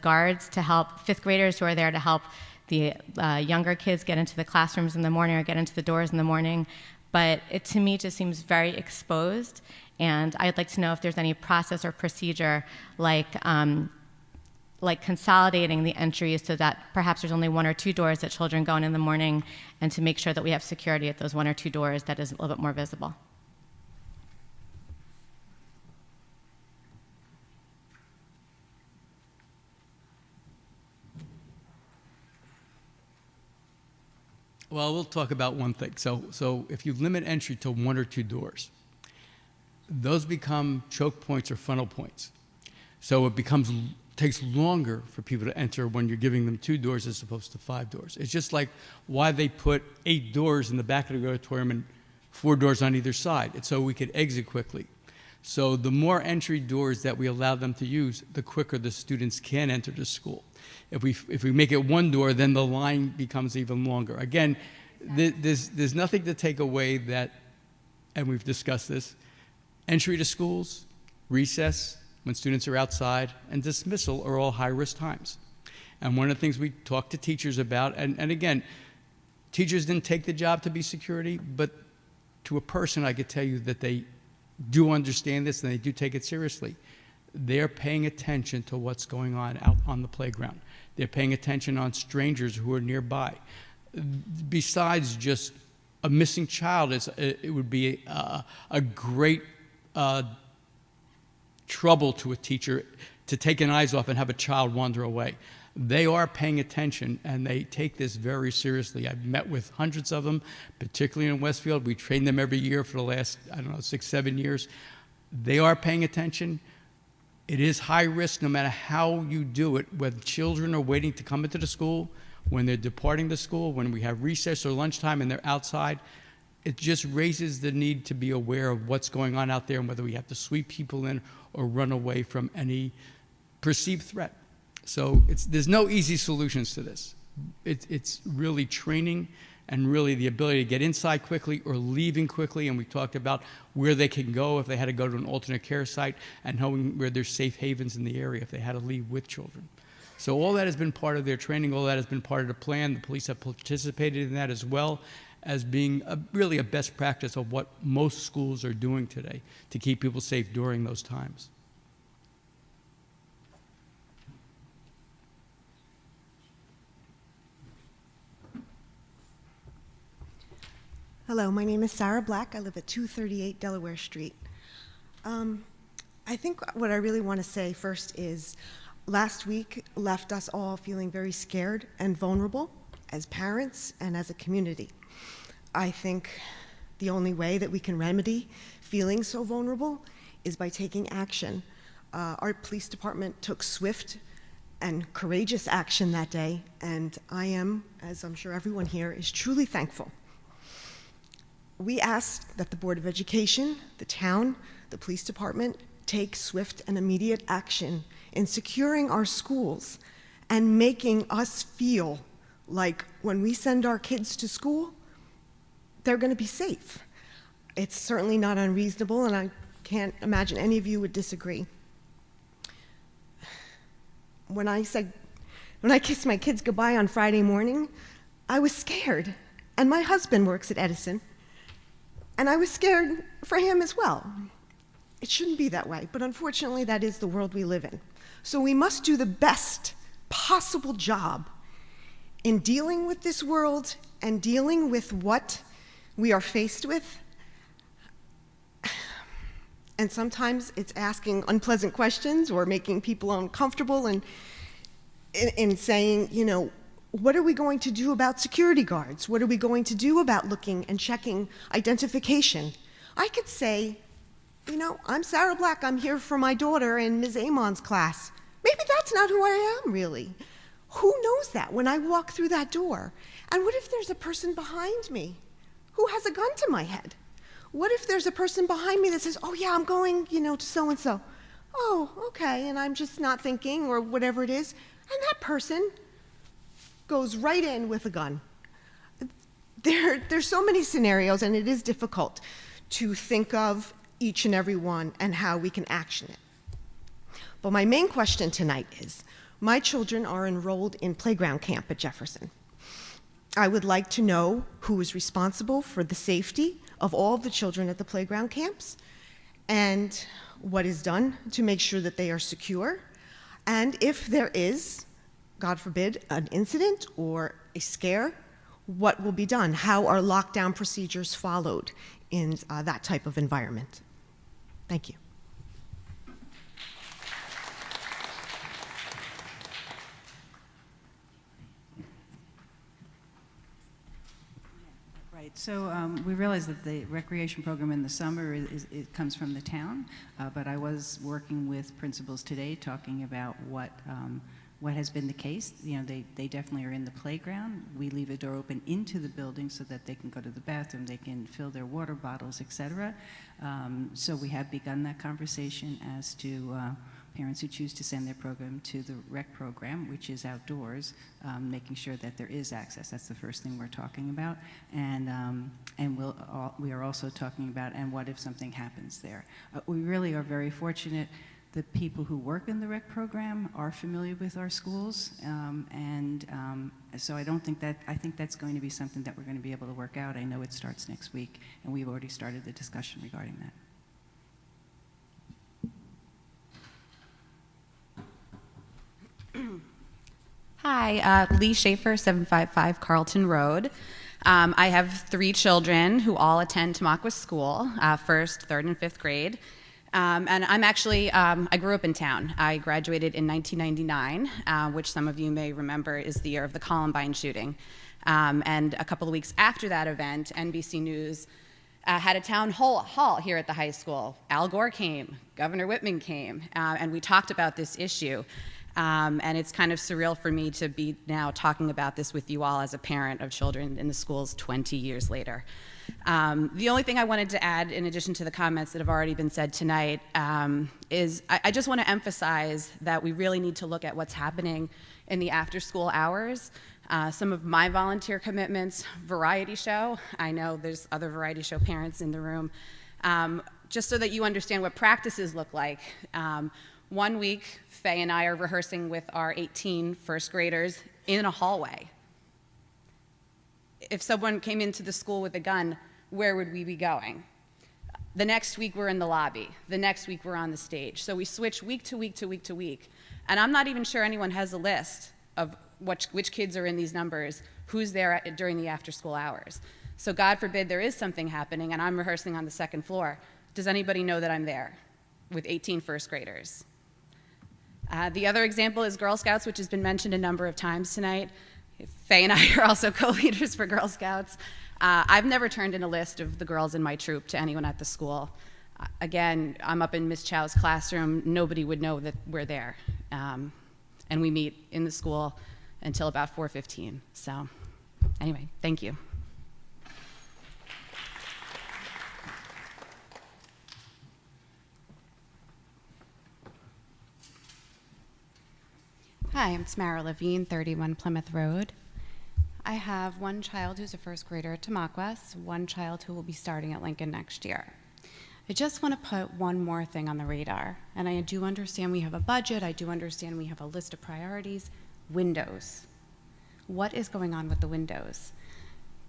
guards to help, 5th graders who are there to help the younger kids get into the classrooms in the morning or get into the doors in the morning. But it, to me, just seems very exposed. And I'd like to know if there's any process or procedure like consolidating the entries so that perhaps there's only 1 or 2 doors that children go in the morning, and to make sure that we have security at those 1 or 2 doors that is a little bit more visible. Well, we'll talk about one thing. So if you limit entry to 1 or 2 doors, those become choke points or funnel points. So it takes longer for people to enter when you're giving them 2 doors as opposed to 5 doors. It's just like why they put 8 doors in the back of the auditorium and 4 doors on either side. It's so we could exit quickly. So the more entry doors that we allow them to use, the quicker the students can enter the school. If we make it 1 door, then the line becomes even longer. Again, there's nothing to take away that, and we've discussed this, entry to schools, recess, when students are outside, and dismissal are all high-risk times. And one of the things we talk to teachers about, and again, teachers didn't take the job to be security, but to a person, I could tell you that they do understand this and they do take it seriously. They're paying attention to what's going on out on the playground. They're paying attention on strangers who are nearby. Besides just a missing child, it would be a great trouble to a teacher to take an eyes off and have a child wander away. They are paying attention, and they take this very seriously. I've met with hundreds of them, particularly in Westfield. We train them every year for the last, 6, 7 years. They are paying attention. It is high risk no matter how you do it, when children are waiting to come into the school, when they're departing the school, when we have recess or lunchtime and they're outside. It just raises the need to be aware of what's going on out there and whether we have to sweep people in or run away from any perceived threat. So there's no easy solutions to this. It's really training and really the ability to get inside quickly or leaving quickly. And we talked about where they can go if they had to go to an alternate care site, and knowing where there's safe havens in the area if they had to leave with children. So all that has been part of their training. All that has been part of the plan. The police have participated in that as well as being really a best practice of what most schools are doing today to keep people safe during those times. Hello, my name is Sarah Black. I live at 238 Delaware Street. I think what I really want to say first is last week left us all feeling very scared and vulnerable as parents and as a community. I think the only way that we can remedy feeling so vulnerable is by taking action. Our police department took swift and courageous action that day, and I am, as I'm sure everyone here is, truly thankful. We asked that the Board of Education, the town, the police department take swift and immediate action in securing our schools and making us feel like when we send our kids to school, they're going to be safe. It's certainly not unreasonable, and I can't imagine any of you would disagree. When I kissed my kids goodbye on Friday morning, I was scared. And my husband works at Edison, and I was scared for him as well. It shouldn't be that way, but unfortunately that is the world we live in. So we must do the best possible job in dealing with this world and dealing with what we are faced with. And sometimes it's asking unpleasant questions or making people uncomfortable and in saying, you know, what are we going to do about security guards? What are we going to do about looking and checking identification? I could say, you know, I'm Sarah Black, I'm here for my daughter in Ms. Amon's class. Maybe that's not who I am, really. Who knows that when I walk through that door? And what if there's a person behind me who has a gun to my head? What if there's a person behind me that says, oh yeah, I'm going, you know, to so-and-so. Oh, okay, and I'm just not thinking, or whatever it is, and that person goes right in with a gun. There's so many scenarios, and it is difficult to think of each and every one and how we can action it. But my main question tonight is, my children are enrolled in playground camp at Jefferson. I would like to know who is responsible for the safety of all of the children at the playground camps, and what is done to make sure that they are secure. And if there is, God forbid, an incident or a scare, what will be done? How are lockdown procedures followed in that type of environment? Thank you. Right, so we realize that the recreation program in the summer it comes from the town, but I was working with principals today talking about what has been the case. You know, they definitely are in the playground. We leave a door open into the building so that they can go to the bathroom, they can fill their water bottles, etc. So we have begun that conversation as to parents who choose to send their program to the rec program, which is outdoors, making sure that there is access. That's the first thing we're talking about. And we are also talking about, and what if something happens there? We really are very fortunate. The people who work in the rec program are familiar with our schools, so I think that's going to be something that we're going to be able to work out. I know it starts next week, and we've already started the discussion regarding that. Hi, Lee Schaefer, 755 Carlton Road. I have 3 children who all attend Tamaqua School, 1st, 3rd, and 5th grade. And I'm actually, I grew up in town. I graduated in 1999, which some of you may remember is the year of the Columbine shooting. And a couple of weeks after that event, NBC News had a town hall here at the high school. Al Gore came, Governor Whitman came, and we talked about this issue. And it's kind of surreal for me to be now talking about this with you all as a parent of children in the schools 20 years later. The only thing I wanted to add, in addition to the comments that have already been said tonight, is I just want to emphasize that we really need to look at what's happening in the after-school hours. Some of my volunteer commitments, variety show. I know there's other variety show parents in the room. Just so that you understand what practices look like. 1 week, Faye and I are rehearsing with our 18 first graders in a hallway. If someone came into the school with a gun, where would we be going? The next week we're in the lobby. The next week we're on the stage. So we switch week to week to week to week. And I'm not even sure anyone has a list of which kids are in these numbers, who's there during the after school hours. So God forbid there is something happening and I'm rehearsing on the second floor. Does anybody know that I'm there with 18 first graders? The other example is Girl Scouts, which has been mentioned a number of times tonight. Faye and I are also co-leaders for Girl Scouts. I've never turned in a list of the girls in my troop to anyone at the school. Again, I'm up in Miss Chow's classroom. Nobody would know that we're there. And we meet in the school until about 4:15. So anyway, thank you. Hi, I'm Tamara Levine, 31 Plymouth Road. I have one child who's a first grader at Tamaqua, one child who will be starting at Lincoln next year. I just want to put one more thing on the radar, and I do understand we have a budget, I do understand we have a list of priorities. Windows. What is going on with the windows?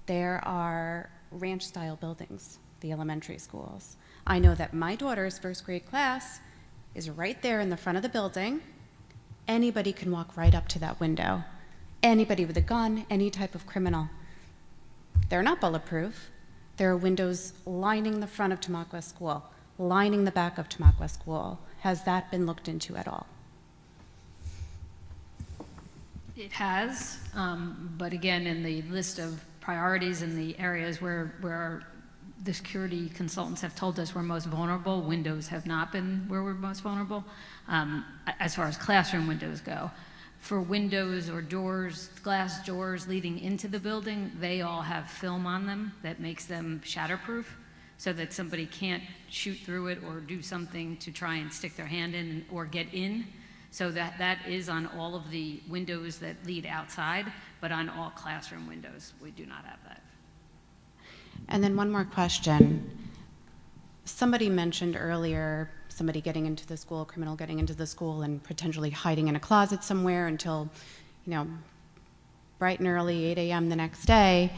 There are ranch-style buildings, the elementary schools. I know that my daughter's first grade class is right there in the front of the building. Anybody can walk right up to that window. Anybody with a gun, any type of criminal. They're not bulletproof. There are windows lining the front of Tamaqua School, lining the back of Tamaqua School. Has that been looked into at all? It has, but again, in the list of priorities in the areas where the security consultants have told us we're most vulnerable, windows have not been where we're most vulnerable, as far as classroom windows go. For windows or doors, glass doors leading into the building, they all have film on them that makes them shatterproof so that somebody can't shoot through it or do something to try and stick their hand in or get in. So that is on all of the windows that lead outside, but on all classroom windows, we do not have that. And then one more question. Somebody mentioned earlier somebody getting into the school, a criminal getting into the school and potentially hiding in a closet somewhere until, bright and early, 8 a.m. the next day.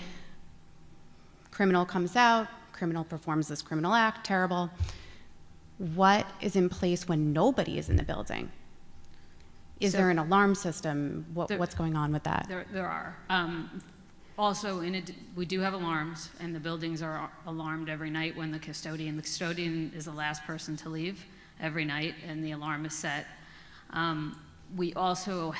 Criminal comes out, criminal performs this criminal act, terrible. What is in place when nobody is in the building? Is there an alarm system? What's going on with that? There are. Also, we do have alarms, and the buildings are alarmed every night when the custodian is the last person to leave every night, and the alarm is set. We also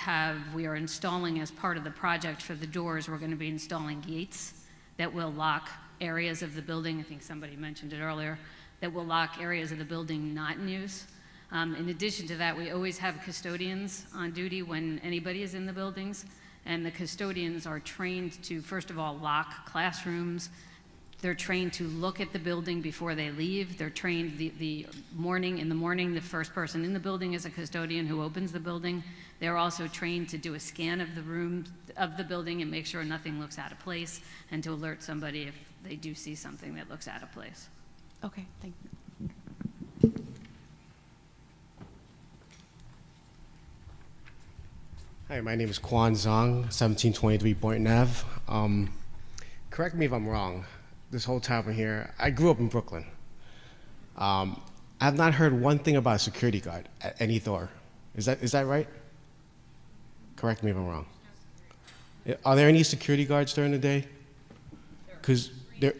we are installing, as part of the project for the doors, we're going to be installing gates that will lock areas of the building, I think somebody mentioned it earlier, that will lock areas of the building not in use. In addition to that, we always have custodians on duty when anybody is in the buildings. And the custodians are trained to, first of all, lock classrooms. They're trained to look at the building before they leave. They're trained in the morning, the first person in the building is a custodian who opens the building. They're also trained to do a scan of the room, of the building, and make sure nothing looks out of place, and to alert somebody if they do see something that looks out of place. Okay, thank you. Hi, my name is Kwan Zhang, 1723 Boynton Ave. Correct me if I'm wrong. This whole time I'm here, I grew up in Brooklyn. I have not heard one thing about a security guard at any door. Is that right? Correct me if I'm wrong. Are there any security guards during the day? Because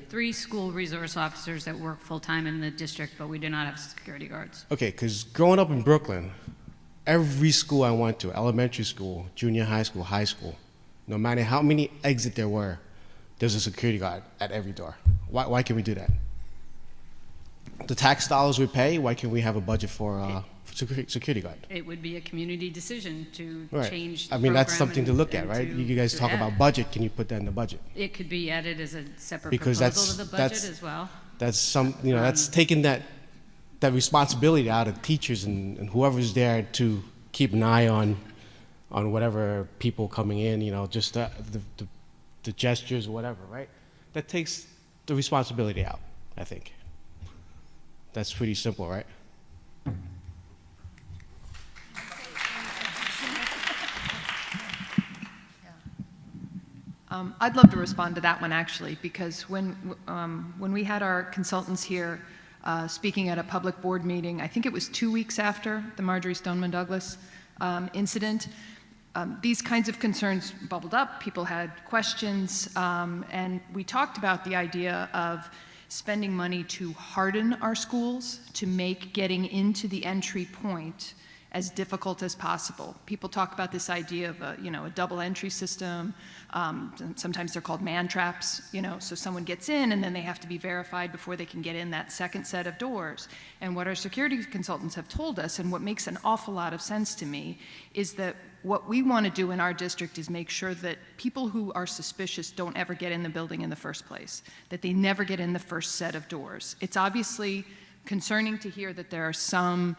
Three school resource officers that work full-time in the district, but we do not have security guards. Okay, because growing up in Brooklyn, every school I went to, elementary school, junior high school, no matter how many exits there were, there's a security guard at every door. Why can we do that? The tax dollars we pay, why can't we have a budget for security guard? It would be a community decision to Right. change the I mean, that's program something to and- look at, and right? to- You guys to talk add. about budget, can you put that in the budget? It could be added as a separate Because proposal to the budget as well. That's that's taking that responsibility out of teachers and whoever's there to keep an eye on whatever people coming in, just the gestures or whatever, right? That takes the responsibility out, I think. That's pretty simple, right? I'd love to respond to that one, actually, because when we had our consultants here speaking at a public board meeting, I think it was 2 weeks after the Marjorie Stoneman Douglas incident, these kinds of concerns bubbled up. People had questions, and we talked about the idea of spending money to harden our schools, to make getting into the entry point as difficult as possible. People talk about this idea of a double entry system. Sometimes they're called man traps, so someone gets in and then they have to be verified before they can get in that second set of doors. And what our security consultants have told us, and what makes an awful lot of sense to me, is that what we want to do in our district is make sure that people who are suspicious don't ever get in the building in the first place, that they never get in the first set of doors. It's obviously concerning to hear that there are some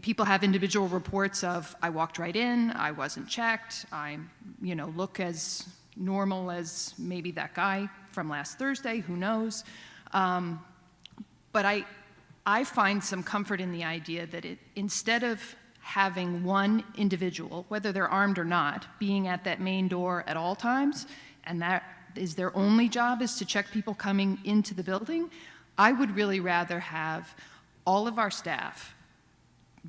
people have individual reports of, I walked right in, I wasn't checked, I look as normal as maybe that guy from last Thursday, who knows. But I find some comfort in the idea that instead of having one individual, whether they're armed or not, being at that main door at all times, and that is their only job, is to check people coming into the building, I would really rather have all of our staff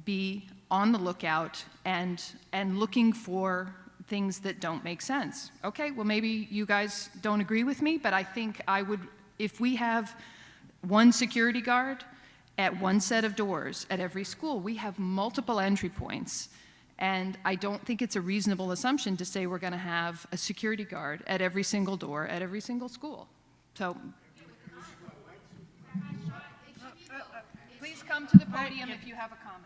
be on the lookout and looking for things that don't make sense. Okay, well, maybe you guys don't agree with me, but I think I would, if we have one security guard at one set of doors at every school, we have multiple entry points, and I don't think it's a reasonable assumption to say we're going to have a security guard at every single door at every single school. So please come to the podium if you have a comment.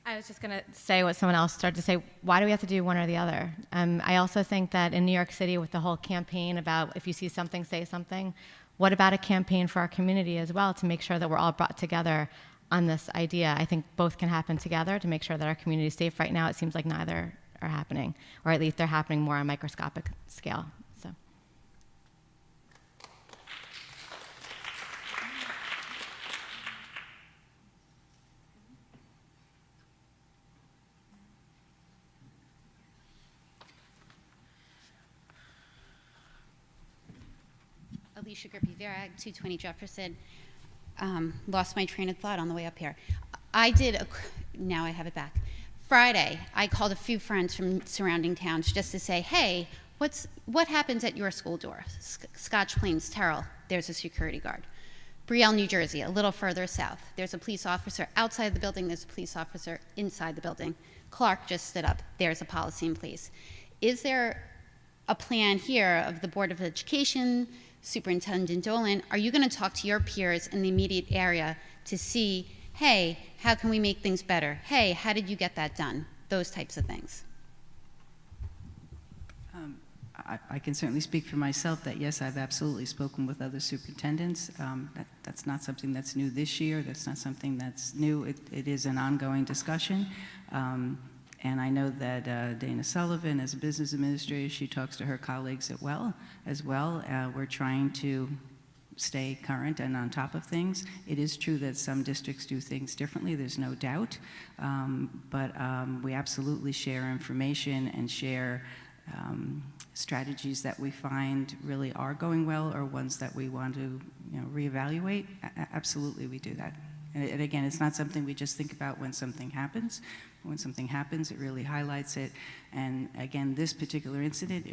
I was just going to say what someone else started to say. Why do we have to do one or the other? I also think that in New York City, with the whole campaign about if you see something, say something, what about a campaign for our community as well to make sure that we're all brought together on this idea? I think both can happen together to make sure that our community is safe. Right now, it seems like neither are happening, or at least they're happening more on a microscopic scale. So. Alicia Grippy-Verag, 220 Jefferson. Lost my train of thought on the way up here. Now I have it back. Friday, I called a few friends from surrounding towns just to say, hey, what happens at your school door? Scotch Plains, Terrell, there's a security guard. Brielle, New Jersey, a little further south. There's a police officer outside the building, there's a police officer inside the building. Clark just stood up, there's a policy in place. Is there a plan here of the Board of Education, Superintendent Dolan, are you going to talk to your peers in the immediate area to see, hey, how can we make things better? Hey, how did you get that done? Those types of things. I can certainly speak for myself that, yes, I've absolutely spoken with other superintendents. That's not something that's new this year. That's not something that's new. It is an ongoing discussion. And I know that Dana Sullivan, as a business administrator, she talks to her colleagues as well. We're trying to stay current and on top of things. It is true that some districts do things differently, there's no doubt. But we absolutely share information and share strategies that we find really are going well or ones that we want to reevaluate. Absolutely, we do that. And again, it's not something we just think about when something happens. When something happens, it really highlights it. And again, this particular incident,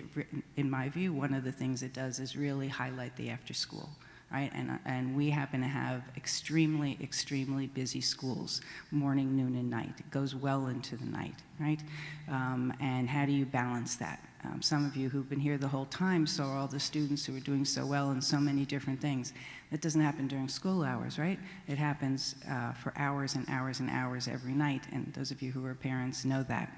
in my view, one of the things it does is really highlight the after school, right? And we happen to have extremely, extremely busy schools, morning, noon, and night. It goes well into the night, right? And how do you balance that? Some of you who've been here the whole time saw all the students who are doing so well in so many different things. That doesn't happen during school hours, right? It happens for hours and hours and hours every night, and those of you who are parents know that.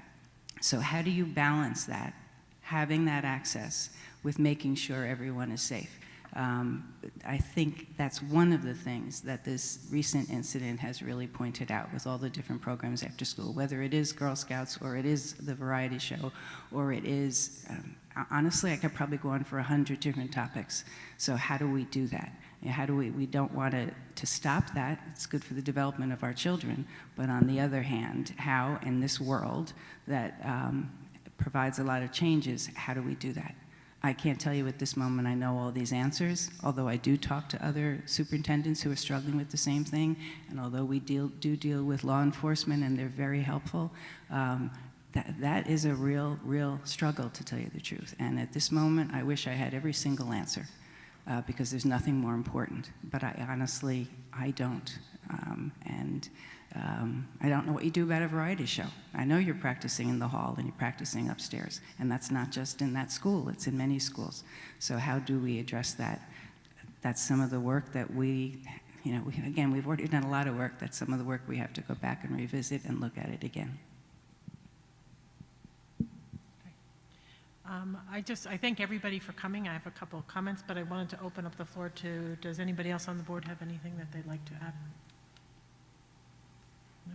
So how do you balance that, having that access, with making sure everyone is safe? I think that's one of the things that this recent incident has really pointed out with all the different programs after school, whether it is Girl Scouts or it is the variety show or it is, honestly, I could probably go on for 100 different topics. So how do we do that? How do we don't want to stop that. It's good for the development of our children. But on the other hand, how in this world that provides a lot of changes, how do we do that? I can't tell you at this moment I know all these answers, although I do talk to other superintendents who are struggling with the same thing, and although we do deal with law enforcement and they're very helpful, that is a real struggle, to tell you the truth. And at this moment, I wish I had every single answer, because there's nothing more important. But I honestly, I don't. I don't know what you do about a variety show. I know you're practicing in the hall and you're practicing upstairs, and that's not just in that school, it's in many schools. So how do we address that? That's some of the work that we've already done a lot of work. That's some of the work we have to go back and revisit and look at it again. I thank everybody for coming. I have a couple of comments, but I wanted to open up the floor to, does anybody else on the board have anything that they'd like to add? No?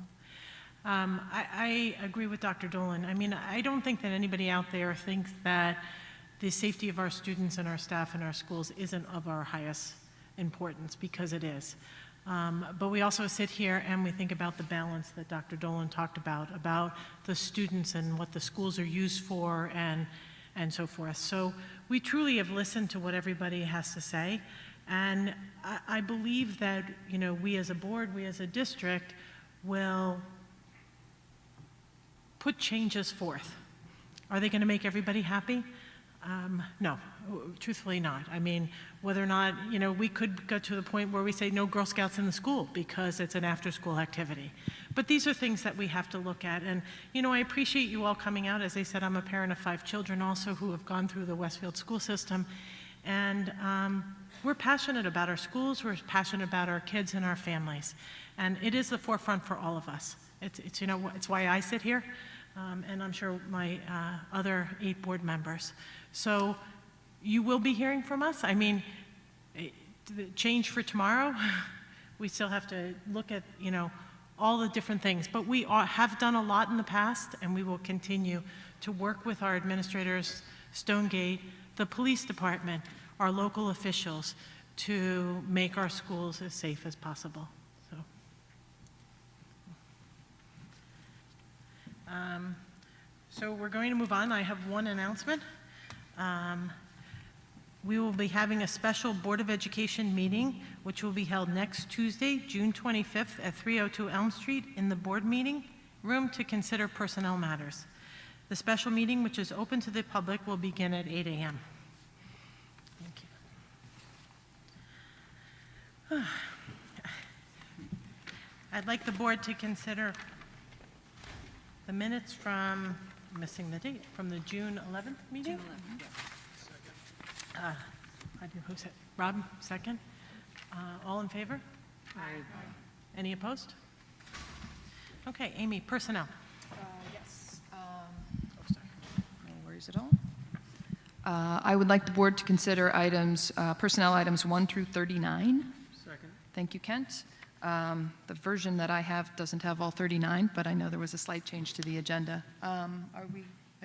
I agree with Dr. Dolan. I mean, I don't think that anybody out there thinks that the safety of our students and our staff in our schools isn't of our highest importance, because it is. But we also sit here and we think about the balance that Dr. Dolan talked about the students and what the schools are used for and so forth. So we truly have listened to what everybody has to say. And I believe that, we as a board, we as a district will put changes forth. Are they going to make everybody happy? No, truthfully not. I mean, whether or not, we could go to the point where we say no Girl Scouts in the school because it's an after-school activity. But these are things that we have to look at. And, I appreciate you all coming out. As I said, I'm a parent of 5 children also who have gone through the Westfield school system. And we're passionate about our schools. We're passionate about our kids and our families. And it is the forefront for all of us. It's why I sit here. And I'm sure my other 8 board members. So you will be hearing from us. I mean, the change for tomorrow, we still have to look at, all the different things. But we have done a lot in the past, and we will continue to work with our administrators, Stonegate, the police department, our local officials, to make our schools as safe as possible. So we're going to move on. I have one announcement. We will be having a special Board of Education meeting, which will be held next Tuesday, June 25th at 302 Elm Street in the board meeting room to consider personnel matters. The special meeting, which is open to the public, will begin at 8 a.m. Thank you. I'd like the board to consider the minutes from, I'm missing the date, from the June 11th meeting? June 11th, who said? Rob, second. All in favor? Aye. Any opposed? Okay, Amy, personnel. Yes. Sorry. No worries at all. I would like the board to consider personnel items 1 through 39. Second. Thank you, Kent. The version that I have doesn't have all 39, but I know there was a slight change to the agenda. I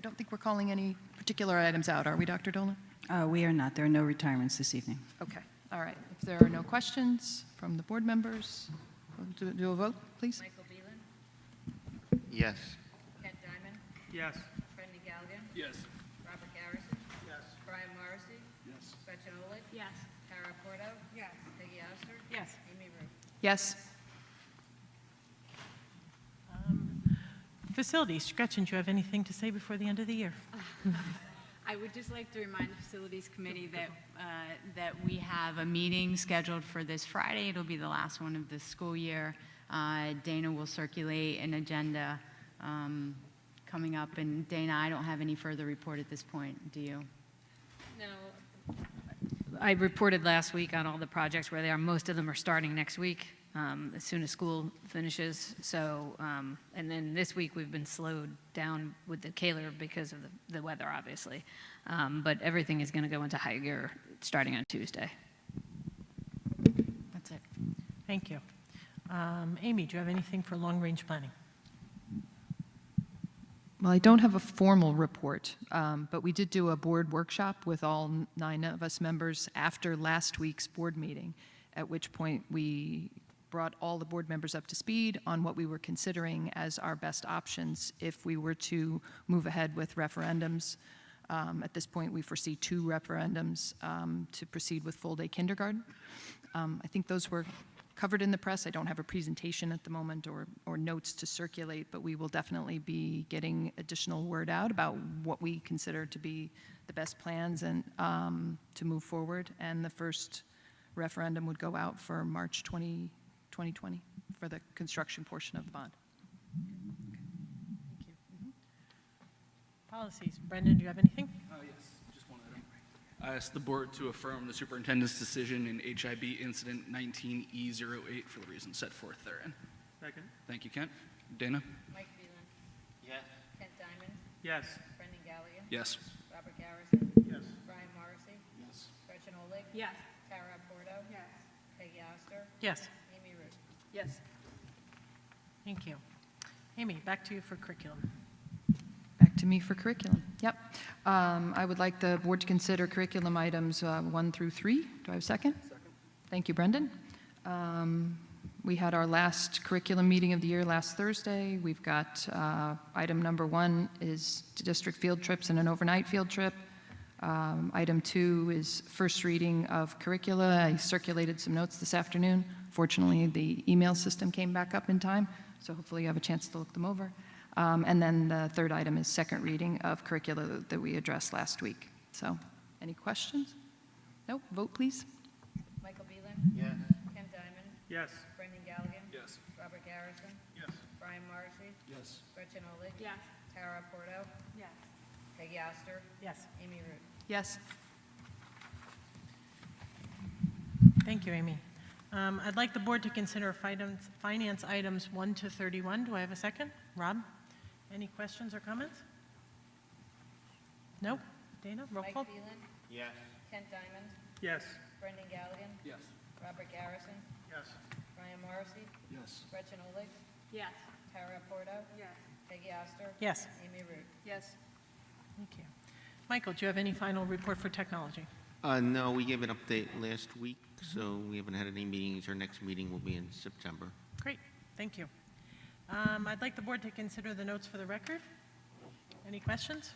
don't think we're calling any particular items out, are we, Dr. Dolan? We are not. There are no retirements this evening. Okay, all right. If there are no questions from the board members, we'll do a vote, please. Michael Beelan? Yes. Kent Diamond? Yes. Brendan Galligan? Yes. Robert Garrison? Yes. Brian Morrissey? Yes. Gretchen Olick? Yes. Tara Porto? Yes. Peggy Oster? Yes. Amy Root? Yes. Facilities. Gretchen, do you have anything to say before the end of the year? I would just like to remind the Facilities Committee that we have a meeting scheduled for this Friday. It'll be the last one of the school year. Dana will circulate an agenda coming up. And Dana, I don't have any further report at this point. Do you? No. I reported last week on all the projects where they are. Most of them are starting next week, as soon as school finishes. So, and then this week we've been slowed down with the Kaler because of the weather, obviously. But everything is going to go into high gear starting on Tuesday. That's it. Thank you. Amy, do you have anything for long-range planning? Well, I don't have a formal report, but we did do a board workshop with all 9 of us members after last week's board meeting, at which point we brought all the board members up to speed on what we were considering as our best options if we were to move ahead with referendums. At this point, we foresee 2 referendums to proceed with full-day kindergarten. I think those were covered in the press. I don't have a presentation at the moment or notes to circulate, but we will definitely be getting additional word out about what we consider to be the best plans and to move forward. And the first referendum would go out for March 2020 for the construction portion of the bond. Thank you. Policies. Brendan, do you have anything? Yes, just one item. I ask the board to affirm the superintendent's decision in HIB Incident 19E08 for the reasons set forth therein. Second. Thank you, Kent. Dana? Mike Phelan. Yes. Kent Diamond. Yes. Brendan Galligan. Yes. Robert Garrison. Yes. Brian Morrissey. Yes. Gretchen Olig. Yes. Tara Porto. Yes. Peggy Oster. Yes. Amy Root. Yes. Thank you. Amy, back to you for curriculum. Back to me for curriculum. Yep. I would like the board to consider curriculum items 1 through 3. Do I have a second? Second. Thank you, Brendan. We had our last curriculum meeting of the year last Thursday. We've got item number 1 is district field trips and an overnight field trip. Item 2 is first reading of curricula. I circulated some notes this afternoon. Fortunately, the email system came back up in time, so hopefully you have a chance to look them over. And then the third item is second reading of curricula that we addressed last week. So, any questions? No? Vote, please. Michael Phelan. Yes. Ken Diamond. Yes. Brendan Galligan. Yes. Robert Garrison. Yes. Brian Morrissey. Yes. Gretchen Olig. Yes. Tara Porto. Yes. Peggy Oster. Yes. Amy Root. Yes. Thank you, Amy. I'd like the board to consider finance items 1 to 31. Do I have a second? Rob? Any questions or comments? No? Dana, roll Mike call? Phelan. Yes. Kent Diamond. Yes. Brendan Galligan. Yes. Robert Garrison. Yes. Brian Morrissey. Yes. Gretchen Olig. Yes. Tara Porto. Yes. Peggy Oster. Yes. Amy Root. Yes. Thank you. Michael, do you have any final report for technology? No, we gave an update last week, so we haven't had any meetings. Our next meeting will be in September. Great, thank you. I'd like the board to consider the notes for the record. Any questions?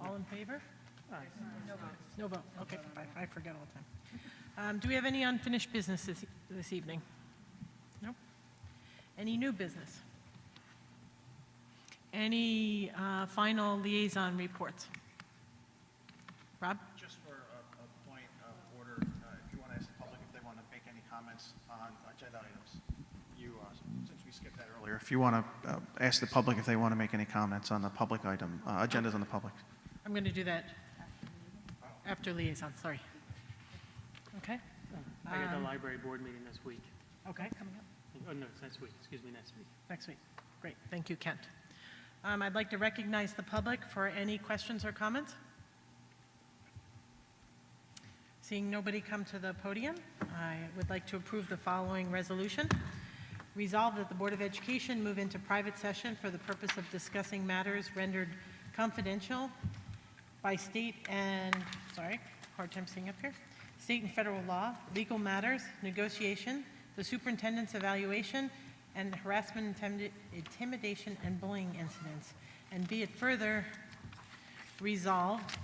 All in favor? No vote. No vote, okay, I forget all the time. Do we have any unfinished business this evening? No? Any new business? Any final liaison reports? Rob? Just for a point of order, if you want to ask the public if they want to make any comments on agenda items, since we skipped that earlier, if you want to ask the public if they want to make any comments on the public item, agendas on the public. I'm going to do that after liaison, sorry. Okay. I got the library board meeting this week. Okay, coming up. Oh, no, it's next week. Excuse me, next week. Next week. Great, thank you, Kent. I'd like to recognize the public for any questions or comments. Seeing nobody come to the podium, I would like to approve the following resolution. Resolved that the Board of Education move into private session for the purpose of discussing matters rendered confidential by state and, hard time seeing up here, state and federal law, legal matters, negotiation, the superintendent's evaluation, and harassment, intimidation, and bullying incidents. And be it further resolved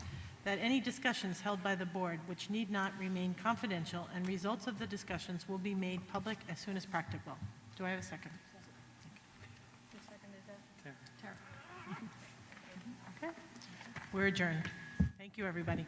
that any discussions held by the board which need not remain confidential and results of the discussions will be made public as soon as practicable. Do I have a second? Who seconded that? Tara. Okay. We're adjourned. Thank you, everybody.